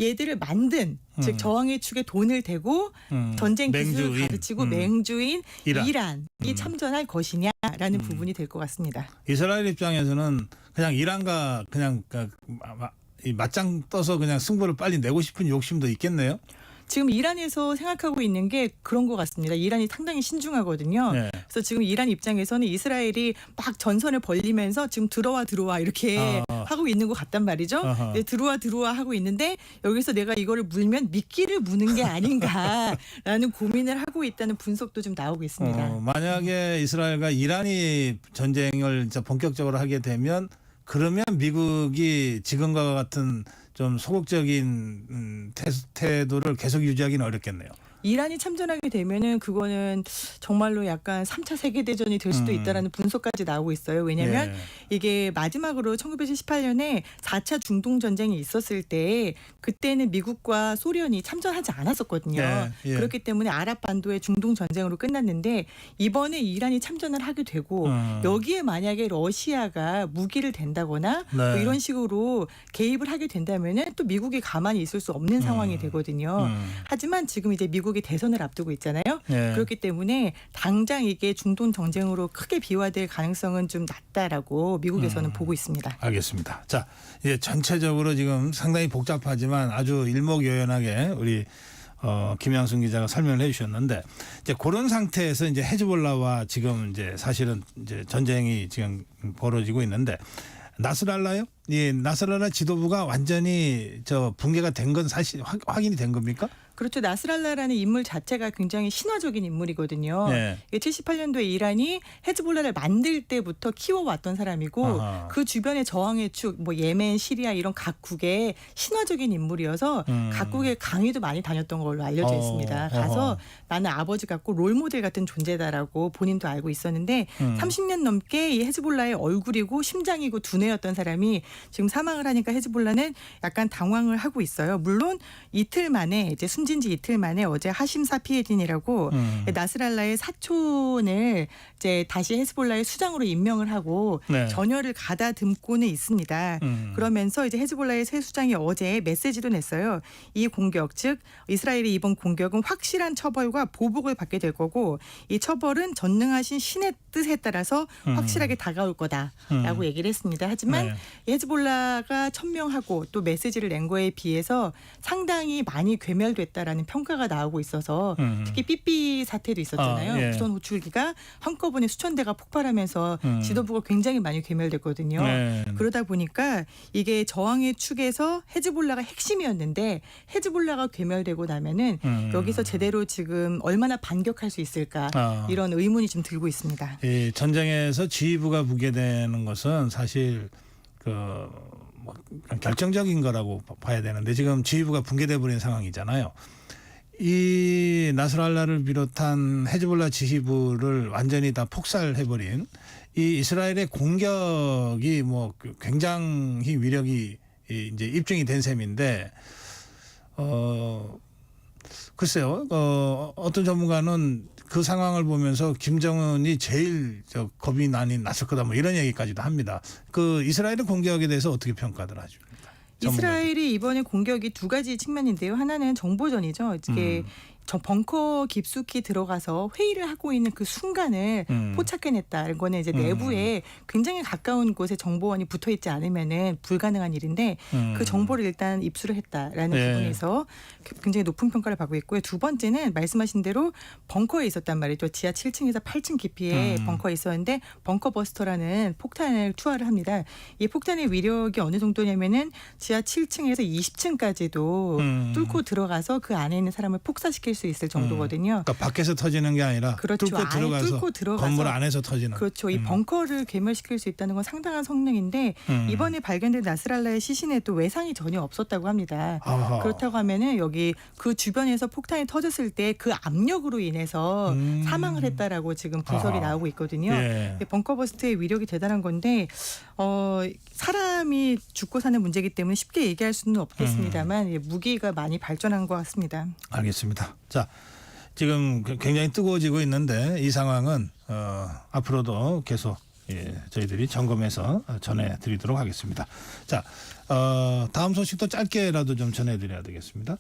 얘들을 만든 즉 저항의 축에 돈을 대고 전쟁 기술을 맹주인. 가르치고 맹주인 이란이 이란이 참전할 것이냐라는 부분이 될 것 같습니다. 이스라엘 입장에서는 그냥 이란과 그냥 이 맞짱 떠서 그냥 승부를 빨리 내고 싶은 욕심도 있겠네요. 지금 이란에서 생각하고 있는 게 그런 것 같습니다. 이란이 상당히 신중하거든요. 네. 그래서 지금 이란 입장에서는 이스라엘이 막 전선을 벌리면서 지금 들어와 이렇게 하고 있는 것 같단 말이죠. 네, 들어와 하고 있는데 여기서 내가 이거를 물면 미끼를 무는 게 아닌가라는 고민을 하고 있다는 분석도 좀 나오고 있습니다. 만약에 이스라엘과 이란이 전쟁을 진짜 본격적으로 하게 되면 그러면 미국이 지금과 같은 좀 소극적인 태도를 계속 유지하기는 어렵겠네요. 이란이 참전하게 되면은 그거는 정말로 약간 3차 세계대전이 될 수도 있다라는 분석까지 나오고 있어요. 왜냐하면 이게 마지막으로 1978년에 4차 중동 전쟁이 있었을 때 그때는 미국과 소련이 참전하지 않았었거든요. 그렇기 때문에 아랍 반도의 중동 전쟁으로 끝났는데 이번에 이란이 참전을 하게 되고 여기에 만약에 러시아가 무기를 댄다거나 뭐 이런 식으로 개입을 하게 된다면은 또 미국이 가만히 있을 수 없는 상황이 되거든요. 하지만 지금 이제 미국이 대선을 앞두고 있잖아요. 그렇기 때문에 당장 이게 중동 전쟁으로 크게 비화될 가능성은 좀 낮다라고 미국에서는 보고 있습니다. 알겠습니다. 자, 이제 전체적으로 지금 상당히 복잡하지만 아주 일목요연하게 우리 김양순 기자가 설명을 해주셨는데 이제 그런 상태에서 이제 헤즈볼라와 지금 이제 사실은 이제 전쟁이 지금 벌어지고 있는데 나스랄라요? 이 나스랄라 지도부가 완전히 붕괴가 된 건 사실 확인이 된 겁니까? 그렇죠. 나스랄라라는 인물 자체가 굉장히 신화적인 인물이거든요. 네. 78년도에 이란이 헤즈볼라를 만들 때부터 키워왔던 사람이고 그 주변의 저항의 축, 뭐 예멘, 시리아 이런 각국의 신화적인 인물이어서 각국의 강의도 많이 다녔던 걸로 알려져 있습니다. 가서 나는 아버지 같고 롤모델 같은 존재다라고 본인도 알고 있었는데 30년 넘게 이 헤즈볼라의 얼굴이고 심장이고 두뇌였던 사람이 지금 사망을 하니까 헤즈볼라는 약간 당황을 하고 있어요. 물론 이틀 만에 이제 숨진 지 이틀 만에 어제 하심 사피에딘이라고 나스랄라의 사촌을 이제 다시 헤즈볼라의 수장으로 임명을 하고 전열을 가다듬고는 있습니다. 그러면서 이제 헤즈볼라의 새 수장이 어제 메시지도 냈어요. 이 공격, 즉 이스라엘의 이번 공격은 확실한 처벌과 보복을 받게 될 거고 이 처벌은 전능하신 신의 뜻에 따라서 확실하게 다가올 거다라고 얘기를 했습니다. 하지만 헤즈볼라가 천명하고 또 메시지를 낸 거에 비해서 상당히 많이 괴멸됐다라는 평가가 나오고 있어서 특히 삐삐 사태도 있었잖아요. 예. 무선 호출기가 한꺼번에 수천 대가 폭발하면서 지도부가 굉장히 많이 괴멸됐거든요. 네. 그러다 보니까 이게 저항의 축에서 헤즈볼라가 핵심이었는데 헤즈볼라가 괴멸되고 나면은 여기서 제대로 지금 얼마나 반격할 수 있을까 이런 의문이 좀 들고 있습니다. 이 전쟁에서 지휘부가 붕괴되는 것은 사실 뭐 결정적인 거라고 봐야 되는데 지금 지휘부가 붕괴돼 버린 상황이잖아요. 이 나스랄라를 비롯한 헤즈볼라 지휘부를 완전히 다 폭살해버린 이 이스라엘의 공격이 뭐 굉장히 위력이 이제 입증이 된 셈인데 글쎄요. 어떤 전문가는 그 상황을 보면서 김정은이 제일 겁이 많이 났을 거다 뭐 이런 얘기까지도 합니다. 그 이스라엘의 공격에 대해서 어떻게 평가들 하십니까? 이스라엘이 이번에 공격이 두 가지 측면인데요. 하나는 정보전이죠. 이게 저 벙커 깊숙이 들어가서 회의를 하고 있는 그 순간을 포착해냈다. 이거는 이제 내부에 굉장히 가까운 곳에 정보원이 붙어 있지 않으면은 불가능한 일인데 그 정보를 일단 입수를 했다라는 부분에서 굉장히 높은 평가를 받고 있고요. 두 번째는 말씀하신 대로 벙커에 있었단 말이죠. 지하 7층에서 8층 깊이에 벙커에 있었는데 벙커 버스터라는 폭탄을 투하를 합니다. 이 폭탄의 위력이 어느 정도냐면은 지하 7층에서 20층까지도 뚫고 들어가서 그 안에 있는 사람을 폭사시킬 수 있을 정도거든요. 그러니까 밖에서 터지는 게 아니라 그렇죠. 뚫고 들어가서 건물 안에서 터지는. 그렇죠. 이 벙커를 괴멸시킬 수 있다는 건 상당한 성능인데 이번에 발견된 나스랄라의 시신에 또 외상이 전혀 없었다고 합니다. 아하. 그렇다고 하면은 여기 그 주변에서 폭탄이 터졌을 때 그 압력으로 인해서 사망을 했다라고 지금 분석이 나오고 있거든요. 예. 벙커 버스트의 위력이 대단한 건데 사람이 죽고 사는 문제이기 때문에 쉽게 얘기할 수는 없겠습니다만 무기가 많이 발전한 것 같습니다. 알겠습니다. 자, 지금 굉장히 뜨거워지고 있는데 이 상황은 앞으로도 계속 저희들이 점검해서 전해드리도록 하겠습니다. 자, 다음 소식도 짧게라도 좀 전해드려야 되겠습니다.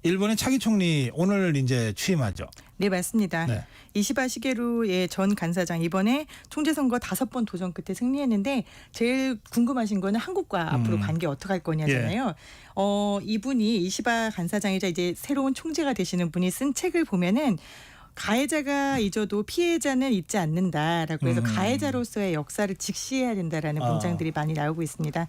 일본의 차기 총리 오늘 이제 취임하죠. 네, 맞습니다. 네. 이시바 시게루의 전 간사장 이번에 총재 선거 5번 도전 끝에 승리했는데 제일 궁금하신 거는 한국과 앞으로 관계 어떻게 할 거냐잖아요. 이분이 이시바 간사장이자 이제 새로운 총재가 되시는 분이 쓴 책을 보면은 가해자가 잊어도 피해자는 잊지 않는다라고 해서 가해자로서의 역사를 직시해야 된다라는 문장들이 많이 나오고 있습니다.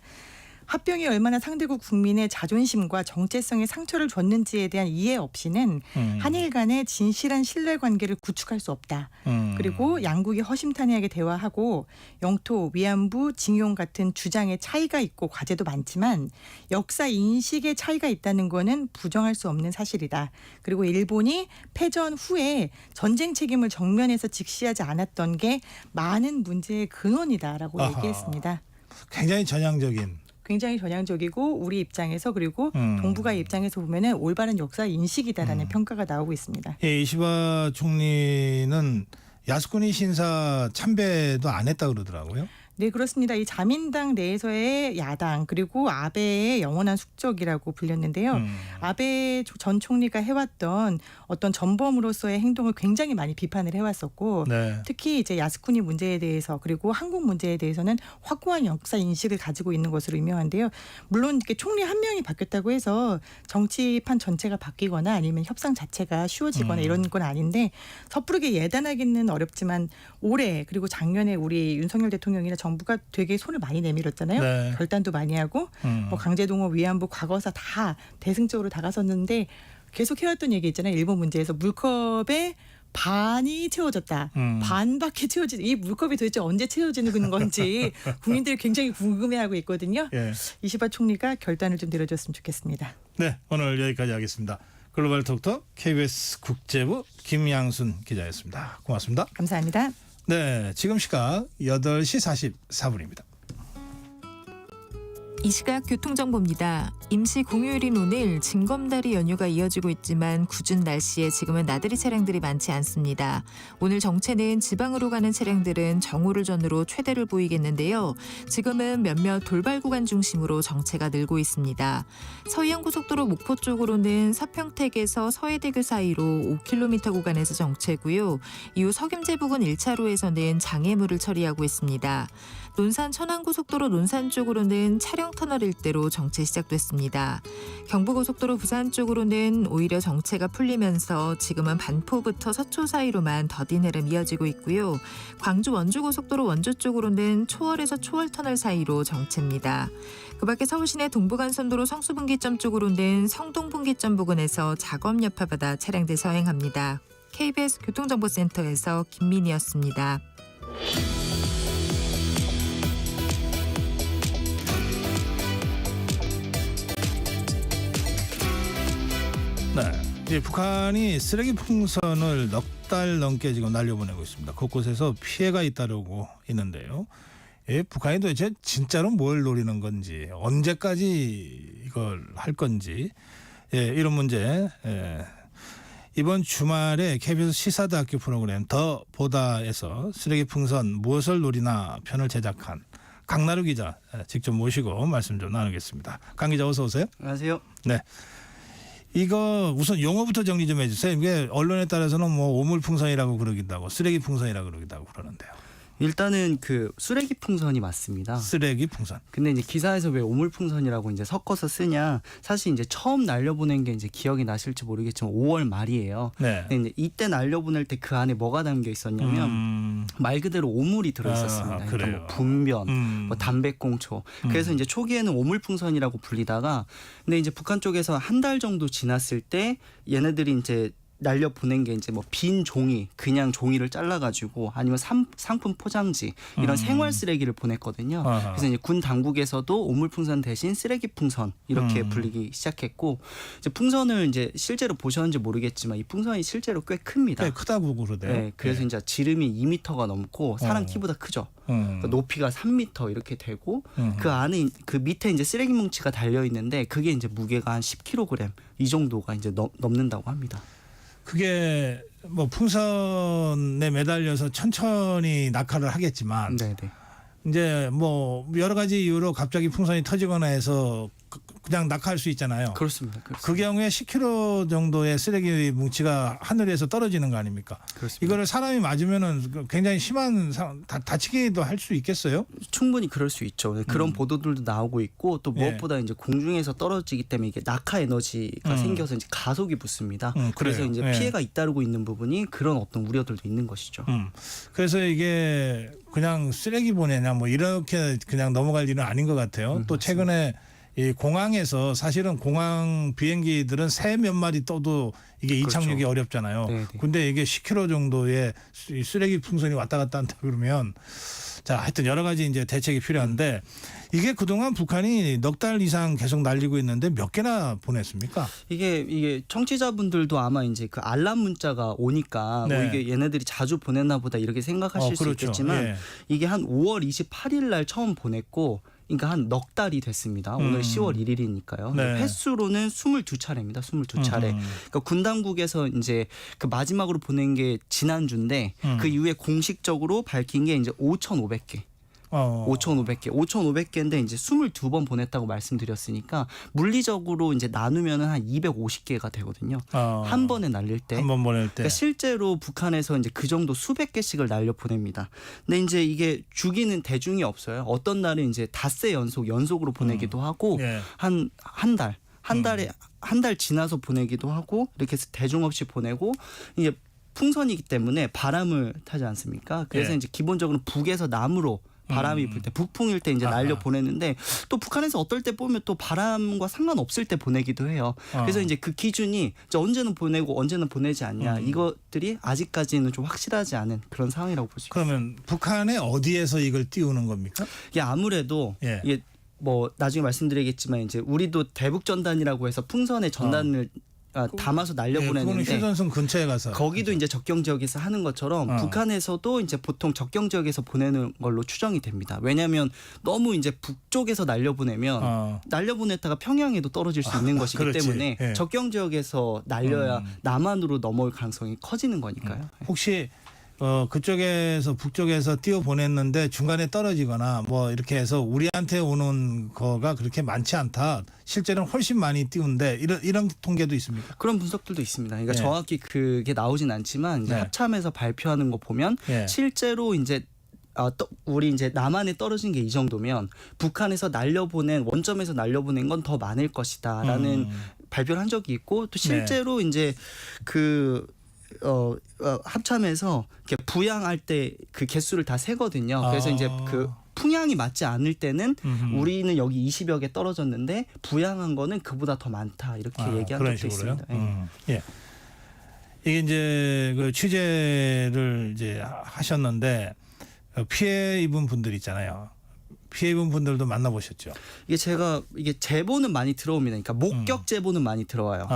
합병이 얼마나 상대국 국민의 자존심과 정체성에 상처를 줬는지에 대한 이해 없이는 한일 간의 진실한 신뢰관계를 구축할 수 없다. 그리고 양국이 허심탄회하게 대화하고 영토, 위안부, 징용 같은 주장의 차이가 있고 과제도 많지만 역사 인식의 차이가 있다는 거는 부정할 수 없는 사실이다. 그리고 일본이 패전 후에 전쟁 책임을 정면에서 직시하지 않았던 게 많은 문제의 근원이다라고 얘기했습니다. 굉장히 전향적이고 우리 입장에서 그리고 동북아 입장에서 보면은 올바른 역사 인식이다라는 평가가 나오고 있습니다. 예, 이시바 총리는 야스쿠니 신사 참배도 안 했다 그러더라고요. 네, 그렇습니다. 이 자민당 내에서의 야당 그리고 아베의 영원한 숙적이라고 불렸는데요. 아베 전 총리가 해왔던 어떤 전범으로서의 행동을 굉장히 많이 비판을 해왔었고 특히 이제 야스쿠니 문제에 대해서 그리고 한국 문제에 대해서는 확고한 역사 인식을 가지고 있는 것으로 유명한데요. 물론 이렇게 총리 한 명이 바뀌었다고 해서 정치판 전체가 바뀌거나 아니면 협상 자체가 쉬워지거나 이런 건 아닌데 섣부르게 예단하기는 어렵지만 올해 그리고 작년에 우리 윤석열 대통령이나 정부가 되게 손을 많이 내밀었잖아요. 결단도 많이 하고 뭐 강제동원 위안부 과거사 다 대승적으로 다가섰는데 계속 해왔던 얘기 있잖아요. 일본 문제에서 물컵에 반이 채워졌다. 반밖에 채워지지. 이 물컵이 도대체 언제 채워지는 건지 국민들이 굉장히 궁금해하고 있거든요. 이시바 총리가 결단을 좀 내려줬으면 좋겠습니다. 네, 오늘 여기까지 하겠습니다. 글로벌 톡톡 KBS 국제부 김양순 기자였습니다. 고맙습니다. 감사합니다. 네, 지금 시각 8시 44분입니다. 이 시각 교통정보입니다. 임시 공휴일인 오늘 징검다리 연휴가 이어지고 있지만 궂은 날씨에 지금은 나들이 차량들이 많지 않습니다. 오늘 정체는 지방으로 가는 차량들은 정오를 전후로 최대를 보이겠는데요. 지금은 몇몇 돌발 구간 중심으로 정체가 늘고 있습니다. 서해안고속도로 목포 쪽으로는 서평택에서 서해대교 사이로 5km 구간에서 정체고요. 이후 석임제 부근 1차로에서는 장애물을 처리하고 있습니다. 논산 천안고속도로 논산 쪽으로는 차량 터널 일대로 정체 시작됐습니다. 경부고속도로 부산 쪽으로는 오히려 정체가 풀리면서 지금은 반포부터 서초 사이로만 더딘 흐름 이어지고 있고요. 광주 원주고속도로 원주 쪽으로는 초월에서 초월터널 사이로 정체입니다. 그 밖에 서울시내 동부간선도로 성수분기점 쪽으로는 성동분기점 부근에서 작업 여파받아 차량들 서행합니다. KBS 교통정보센터에서 김민희였습니다. 네, 이제 북한이 쓰레기 풍선을 넉 달 넘게 지금 날려보내고 있습니다. 곳곳에서 피해가 잇따르고 있는데요. 북한이 도대체 진짜로 뭘 노리는 건지, 언제까지 이걸 할 건지, 이런 문제. 이번 주말에 KBS 시사다큐 프로그램 더 보다에서 쓰레기 풍선 무엇을 노리나 편을 제작한 강나루 기자 직접 모시고 말씀 좀 나누겠습니다. 강 기자 어서 오세요. 안녕하세요. 네. 이거 우선 용어부터 정리 좀 해주세요. 이게 언론에 따라서는 뭐 오물풍선이라고 그러기도 하고 쓰레기 풍선이라고 그러기도 하고 그러는데요. 일단은 그 쓰레기 풍선이 맞습니다. 쓰레기 풍선. 근데 이제 기사에서 왜 오물풍선이라고 이제 섞어서 쓰냐? 사실 이제 처음 날려보낸 게 이제 기억이 나실지 모르겠지만 5월 말이에요. 네. 근데 이제 이때 날려보낼 때 그 안에 뭐가 담겨 있었냐면 말 그대로 오물이 들어 있었습니다. 그러니까 뭐 분변, 뭐 담배꽁초. 그래서 이제 초기에는 오물풍선이라고 불리다가 근데 이제 북한 쪽에서 한 달 정도 지났을 때 얘네들이 이제 날려 보낸 게 이제 뭐 빈 종이 그냥 종이를 잘라가지고 아니면 상품 포장지 이런 생활 쓰레기를 보냈거든요. 그래서 이제 군 당국에서도 오물풍선 대신 쓰레기 풍선 이렇게 불리기 시작했고 이제 풍선을 이제 실제로 보셨는지 모르겠지만 이 풍선이 실제로 꽤 큽니다. 꽤 크다고 그러대요. 네, 그래서 이제 지름이 2m가 넘고 사람 키보다 크죠. 그러니까 높이가 3m 이렇게 되고 그 안에 그 밑에 이제 쓰레기 뭉치가 달려 있는데 그게 이제 무게가 한 10kg 이 정도가 이제 넘는다고 합니다. 그게 뭐 풍선에 매달려서 천천히 낙하를 하겠지만 네네. 이제 뭐 여러 가지 이유로 갑자기 풍선이 터지거나 해서 그냥 낙하할 수 있잖아요. 그렇습니다. 그 경우에 10kg 정도의 쓰레기 뭉치가 하늘에서 떨어지는 거 아닙니까? 그렇습니다. 이거를 사람이 맞으면은 굉장히 심한 다치기도 할 수 있겠어요? 충분히 그럴 수 있죠. 그런 보도들도 나오고 있고 또 무엇보다 이제 공중에서 떨어지기 때문에 이게 낙하 에너지가 생겨서 이제 가속이 붙습니다. 그래서 이제 피해가 잇따르고 있는 부분이 그런 어떤 우려들도 있는 것이죠. 그래서 이게 그냥 쓰레기 보내냐 뭐 이렇게 그냥 넘어갈 일은 아닌 것 같아요. 또 최근에 이 공항에서 사실은 공항 비행기들은 새 몇 마리 떠도 이게 이착륙이 어렵잖아요. 네네. 근데 이게 10km 정도의 쓰레기 풍선이 왔다 갔다 한다 그러면 자 하여튼 여러 가지 이제 대책이 필요한데 이게 그동안 북한이 넉 달 이상 계속 날리고 있는데 몇 개나 보냈습니까? 이게 청취자분들도 아마 이제 그 알람 문자가 오니까 뭐 이게 얘네들이 자주 보냈나 보다 이렇게 생각하실 수 있겠지만 이게 한 5월 28일 날 처음 보냈고 그러니까 한 넉 달이 됐습니다. 오늘 10월 1일이니까요. 횟수로는 22차례입니다. 22차례. 그러니까 군 당국에서 이제 그 마지막으로 보낸 게 지난주인데 그 이후에 공식적으로 밝힌 게 이제 5,500개. 5,500개인데 이제 22번 보냈다고 말씀드렸으니까 물리적으로 이제 나누면은 한 250개가 되거든요. 한 번에 날릴 때. 한 번 보낼 때. 그러니까 실제로 북한에서 이제 그 정도 수백 개씩을 날려 보냅니다. 근데 이제 이게 주기는 대중이 없어요. 어떤 날은 이제 닷새 연속으로 보내기도 하고 한 달. 한 달 지나서 보내기도 하고 이렇게 해서 대중 없이 보내고 이제 풍선이기 때문에 바람을 타지 않습니까? 그래서 이제 기본적으로 북에서 남으로 바람이 불 때 북풍일 때 이제 날려 보내는데 또 북한에서 어떨 때 보면 또 바람과 상관없을 때 보내기도 해요. 그래서 이제 그 기준이 언제는 보내고 언제는 보내지 않냐 이것들이 아직까지는 좀 확실하지 않은 그런 상황이라고 볼 수 있습니다. 그러면 북한의 어디에서 이걸 띄우는 겁니까? 이게 아무래도 이게 뭐 나중에 말씀드리겠지만 이제 우리도 대북 전단이라고 해서 풍선의 전단을 담아서 날려보내는데 휴전선 근처에 가서 거기도 이제 적경 지역에서 하는 것처럼 북한에서도 이제 보통 적경 지역에서 보내는 걸로 추정이 됩니다. 왜냐하면 너무 이제 북쪽에서 날려보내면 날려보냈다가 평양에도 떨어질 수 있는 것이기 때문에 적경 지역에서 날려야 남한으로 넘어올 가능성이 커지는 거니까요. 혹시 그쪽에서 북쪽에서 띄워 보냈는데 중간에 떨어지거나 뭐 이렇게 해서 우리한테 오는 거가 그렇게 많지 않다. 실제로는 훨씬 많이 띄운데 이런 통계도 있습니까? 그런 분석들도 있습니다. 그러니까 정확히 그게 나오진 않지만 이제 합참에서 발표하는 거 보면 실제로 이제 우리 이제 남한에 떨어진 게 이 정도면 북한에서 날려보낸 원점에서 날려보낸 건 더 많을 것이다라는 발표를 한 적이 있고 또 실제로 이제 그 합참에서 이렇게 부양할 때 그 개수를 다 세거든요. 그래서 이제 그 풍향이 맞지 않을 때는 우리는 여기 20여 개 떨어졌는데 부양한 거는 그보다 더 많다 이렇게 얘기한 적도 있습니다. 예. 이게 이제 그 취재를 이제 하셨는데 피해 입은 분들 있잖아요. 피해 입은 분들도 만나보셨죠? 이게 제보는 많이 들어옵니다. 그러니까 목격 제보는 많이 들어와요.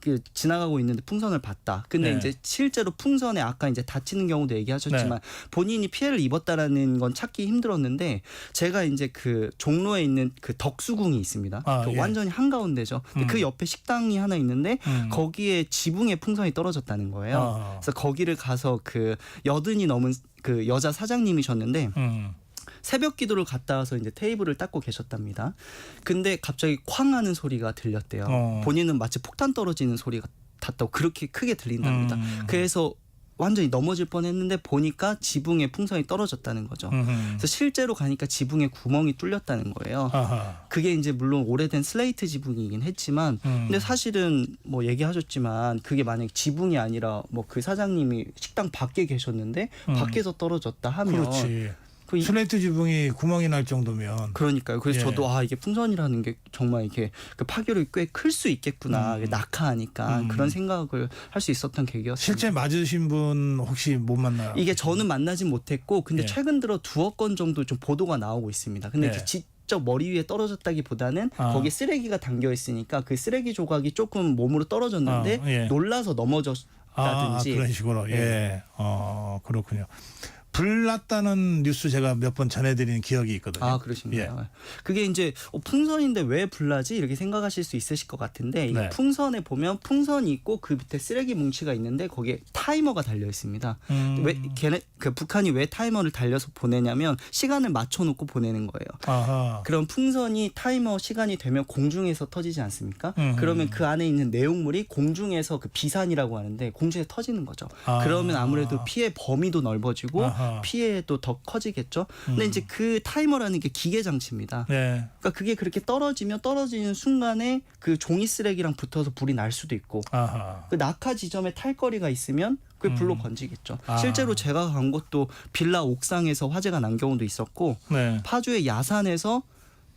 그 지나가고 있는데 풍선을 봤다. 근데 이제 실제로 풍선에 아까 이제 다치는 경우도 얘기하셨지만 본인이 피해를 입었다라는 건 찾기 힘들었는데 제가 이제 그 종로에 있는 그 덕수궁이 있습니다. 완전히 한가운데죠. 근데 그 옆에 식당이 하나 있는데 거기에 지붕에 풍선이 떨어졌다는 거예요. 그래서 거기를 가서 그 80이 넘은 그 여자 사장님이셨는데 새벽 기도를 갔다 와서 이제 테이블을 닦고 계셨답니다. 근데 갑자기 쾅 하는 소리가 들렸대요. 본인은 마치 폭탄 떨어지는 소리가 같다고 그렇게 크게 들린답니다. 그래서 완전히 넘어질 뻔했는데 보니까 지붕에 풍선이 떨어졌다는 거죠. 그래서 실제로 가니까 지붕에 구멍이 뚫렸다는 거예요. 그게 이제 물론 오래된 슬레이트 지붕이긴 했지만 근데 사실은 뭐 얘기하셨지만 그게 만약 지붕이 아니라 뭐 그 사장님이 식당 밖에 계셨는데 밖에서 떨어졌다 하면 그렇지. 슬레이트 지붕이 구멍이 날 정도면 그러니까요. 그래서 저도 이게 풍선이라는 게 정말 이게 그 파괴력이 꽤 클 수 있겠구나. 낙하하니까 그런 생각을 할 수 있었던 계기였습니다. 실제 맞으신 분 혹시 못 만나요? 이게 저는 만나진 못했고 근데 최근 들어 2건 정도 좀 보도가 나오고 있습니다. 근데 이렇게 직접 머리 위에 떨어졌다기보다는 거기에 쓰레기가 담겨 있으니까 그 쓰레기 조각이 조금 몸으로 떨어졌는데 놀라서 넘어졌다든지 그런 식으로 그렇군요. 불났다는 뉴스 제가 몇 번 전해드린 기억이 있거든요. 그러십니까? 그게 이제 풍선인데 왜 불나지 이렇게 생각하실 수 있으실 것 같은데 이게 풍선에 보면 풍선이 있고 그 밑에 쓰레기 뭉치가 있는데 거기에 타이머가 달려 있습니다. 그 북한이 왜 타이머를 달려서 보내냐면 시간을 맞춰놓고 보내는 거예요. 그럼 풍선이 타이머 시간이 되면 공중에서 터지지 않습니까? 그러면 그 안에 있는 내용물이 공중에서 그 비산이라고 하는데 공중에 터지는 거죠. 그러면 아무래도 피해 범위도 넓어지고 피해도 더 커지겠죠. 근데 이제 그 타이머라는 게 기계 장치입니다. 그러니까 그게 그렇게 떨어지는 순간에 그 종이 쓰레기랑 붙어서 불이 날 수도 있고 그 낙하 지점에 탈거리가 있으면 그게 불로 번지겠죠. 실제로 제가 간 곳도 빌라 옥상에서 화재가 난 경우도 있었고 파주의 야산에서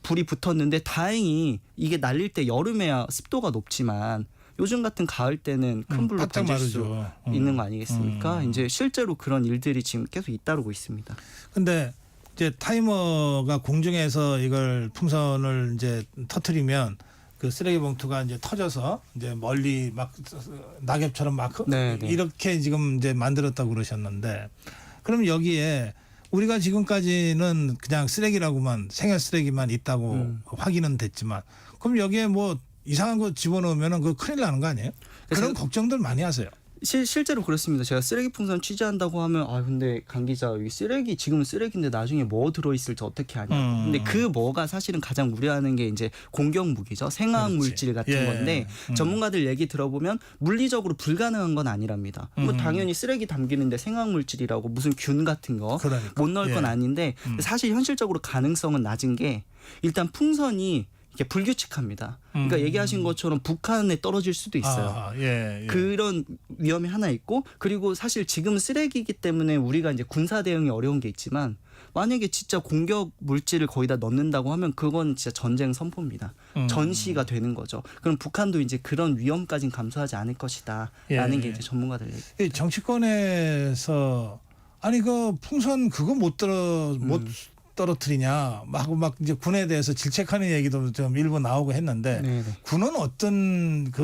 불이 붙었는데 다행히 이게 날릴 때 여름에야 습도가 높지만 요즘 같은 가을 때는 큰 불로 번질 수 있는 거 아니겠습니까? 이제 실제로 그런 일들이 지금 계속 잇따르고 있습니다. 근데 이제 타이머가 공중에서 이걸 풍선을 이제 터트리면 그 쓰레기 봉투가 이제 터져서 이제 멀리 막 낙엽처럼 막 이렇게 지금 이제 만들었다고 그러셨는데 그럼 여기에 우리가 지금까지는 그냥 쓰레기라고만 생활 쓰레기만 있다고 확인은 됐지만 그럼 여기에 뭐 이상한 거 집어넣으면 그거 큰일 나는 거 아니에요? 그런 걱정들 많이 하세요. 실제로 그렇습니다. 제가 쓰레기 풍선 취재한다고 하면 근데 강 기자 여기 쓰레기 지금은 쓰레기인데 나중에 뭐 들어있을지 어떻게 아냐. 근데 그 뭐가 사실은 가장 우려하는 게 이제 공격 무기죠. 생화학 물질 같은 건데 전문가들 얘기 들어보면 물리적으로 불가능한 건 아니랍니다. 뭐 당연히 쓰레기 담기는데 생화학 물질이라고 무슨 균 같은 거 못 넣을 건 아닌데 사실 현실적으로 가능성은 낮은 게 일단 풍선이 이게 불규칙합니다. 그러니까 얘기하신 것처럼 북한에 떨어질 수도 있어요. 그런 위험이 하나 있고 그리고 사실 지금 쓰레기이기 때문에 우리가 이제 군사 대응이 어려운 게 있지만 만약에 진짜 공격 물질을 거기다 넣는다고 하면 그건 진짜 전쟁 선포입니다. 전시가 되는 거죠. 그럼 북한도 이제 그런 위험까지는 감수하지 않을 것이다라는 게 이제 전문가들 얘기. 정치권에서 아니 그 풍선 그거 못 떨어뜨리냐 막 이제 군에 대해서 질책하는 얘기도 좀 일부 나오고 했는데 군은 어떤 그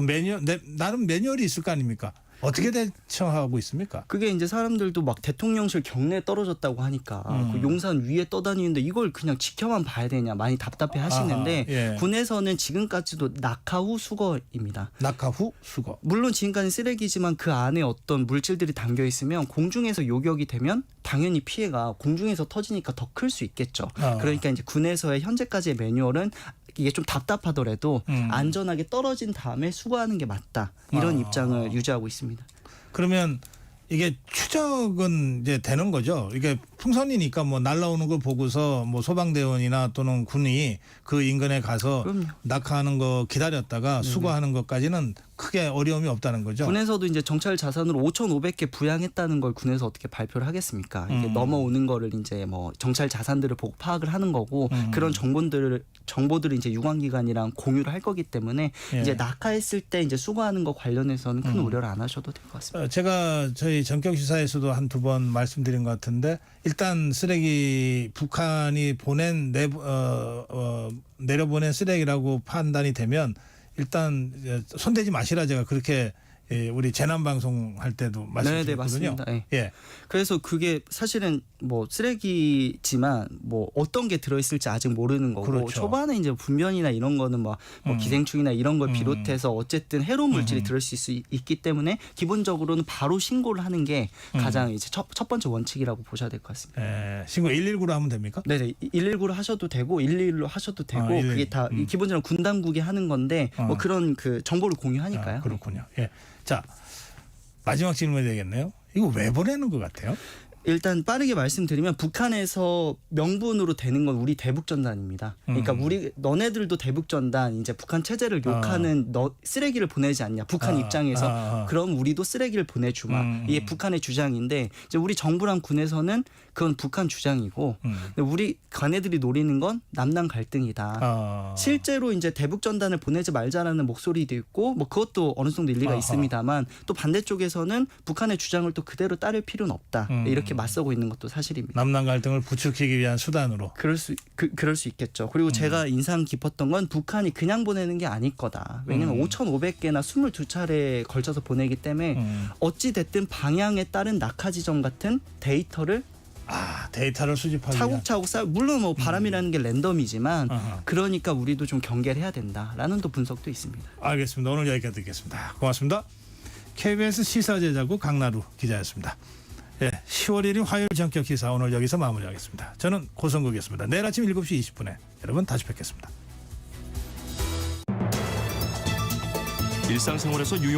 나름 매뉴얼이 있을 거 아닙니까? 어떻게 대처하고 있습니까? 그게 이제 사람들도 막 대통령실 경내에 떨어졌다고 하니까 그 용산 위에 떠다니는데 이걸 그냥 지켜만 봐야 되냐 많이 답답해 하시는데 군에서는 지금까지도 낙하 후 수거입니다. 낙하 후 수거. 물론 지금까지 쓰레기지만 그 안에 어떤 물질들이 담겨 있으면 공중에서 요격이 되면 당연히 피해가 공중에서 터지니까 더 클 수 있겠죠. 그러니까 이제 군에서의 현재까지의 매뉴얼은 이게 좀 답답하더라도 안전하게 떨어진 다음에 수거하는 게 맞다. 이런 입장을 유지하고 있습니다. 그러면 이게 추적은 이제 되는 거죠. 이게 통선이니까 뭐 날라오는 걸 보고서 뭐 소방대원이나 또는 군이 그 인근에 가서 그럼요. 낙하하는 거 기다렸다가 수거하는 것까지는 크게 어려움이 없다는 거죠. 군에서도 이제 정찰 자산으로 5,500개 부양했다는 걸 군에서 어떻게 발표를 하겠습니까? 이게 넘어오는 거를 이제 뭐 정찰 자산들을 보고 파악을 하는 거고 그런 정보들을 이제 유관기관이랑 공유를 할 거기 때문에 예. 이제 낙하했을 때 이제 수거하는 거 관련해서는 큰 우려를 안 하셔도 될 것 같습니다. 제가 저희 전격 시사에서도 한두 번 말씀드린 것 같은데 일단 쓰레기 북한이 보낸 내려보낸 쓰레기라고 판단이 되면 일단 손대지 마시라 제가 그렇게 우리 재난 방송 할 때도 말씀드렸거든요. 네, 맞습니다. 네. 예. 그래서 그게 사실은 뭐 쓰레기지만 뭐 어떤 게 들어있을지 아직 모르는 거고 그렇죠. 초반에 이제 분변이나 이런 거는 뭐 기생충이나 이런 걸 비롯해서 어쨌든 해로운 물질이 들어있을 수 있기 때문에 기본적으로는 바로 신고를 하는 게 가장 이제 첫 번째 원칙이라고 보셔야 될 것 같습니다. 신고 119로 하면 됩니까? 네, 119로 하셔도 되고 112로 하셔도 되고 그게 다 기본적으로 군 당국이 하는 건데 뭐 그런 그 정보를 공유하니까요. 그렇군요. 예. 자, 마지막 질문이 되겠네요. 이거 왜 보내는 것 같아요? 일단 빠르게 말씀드리면 북한에서 명분으로 되는 건 우리 대북전단입니다. 그러니까 너네들도 대북전단 이제 북한 체제를 욕하는 쓰레기를 보내지 않냐. 북한 입장에서 그럼 우리도 쓰레기를 보내주마. 이게 북한의 주장인데 이제 우리 정부랑 군에서는 그건 북한 주장이고 근데 우리 관애들이 노리는 건 남남 갈등이다. 실제로 이제 대북전단을 보내지 말자라는 목소리도 있고 뭐 그것도 어느 정도 일리가 있습니다만 또 반대쪽에서는 북한의 주장을 또 그대로 따를 필요는 없다. 이렇게 맞서고 있는 것도 사실입니다. 남남 갈등을 부추기기 위한 수단으로. 그럴 수 있겠죠. 그리고 제가 인상 깊었던 건 북한이 그냥 보내는 게 아닐 거다. 왜냐하면 5,500개나 22차례에 걸쳐서 보내기 때문에 어찌 됐든 방향에 따른 낙하 지점 같은 데이터를 데이터를 수집하기 차곡차곡 물론 뭐 바람이라는 게 랜덤이지만 그러니까 우리도 좀 경계를 해야 된다라는 또 분석도 있습니다. 알겠습니다. 오늘 여기까지 듣겠습니다. 고맙습니다. KBS 시사제자국 강나루 기자였습니다. 예, 10월 1일 화요일 전격 기사 오늘 여기서 마무리하겠습니다. 저는 고성국이었습니다. 내일 아침 7시 20분에 여러분 다시 뵙겠습니다. 일상생활에서 유용한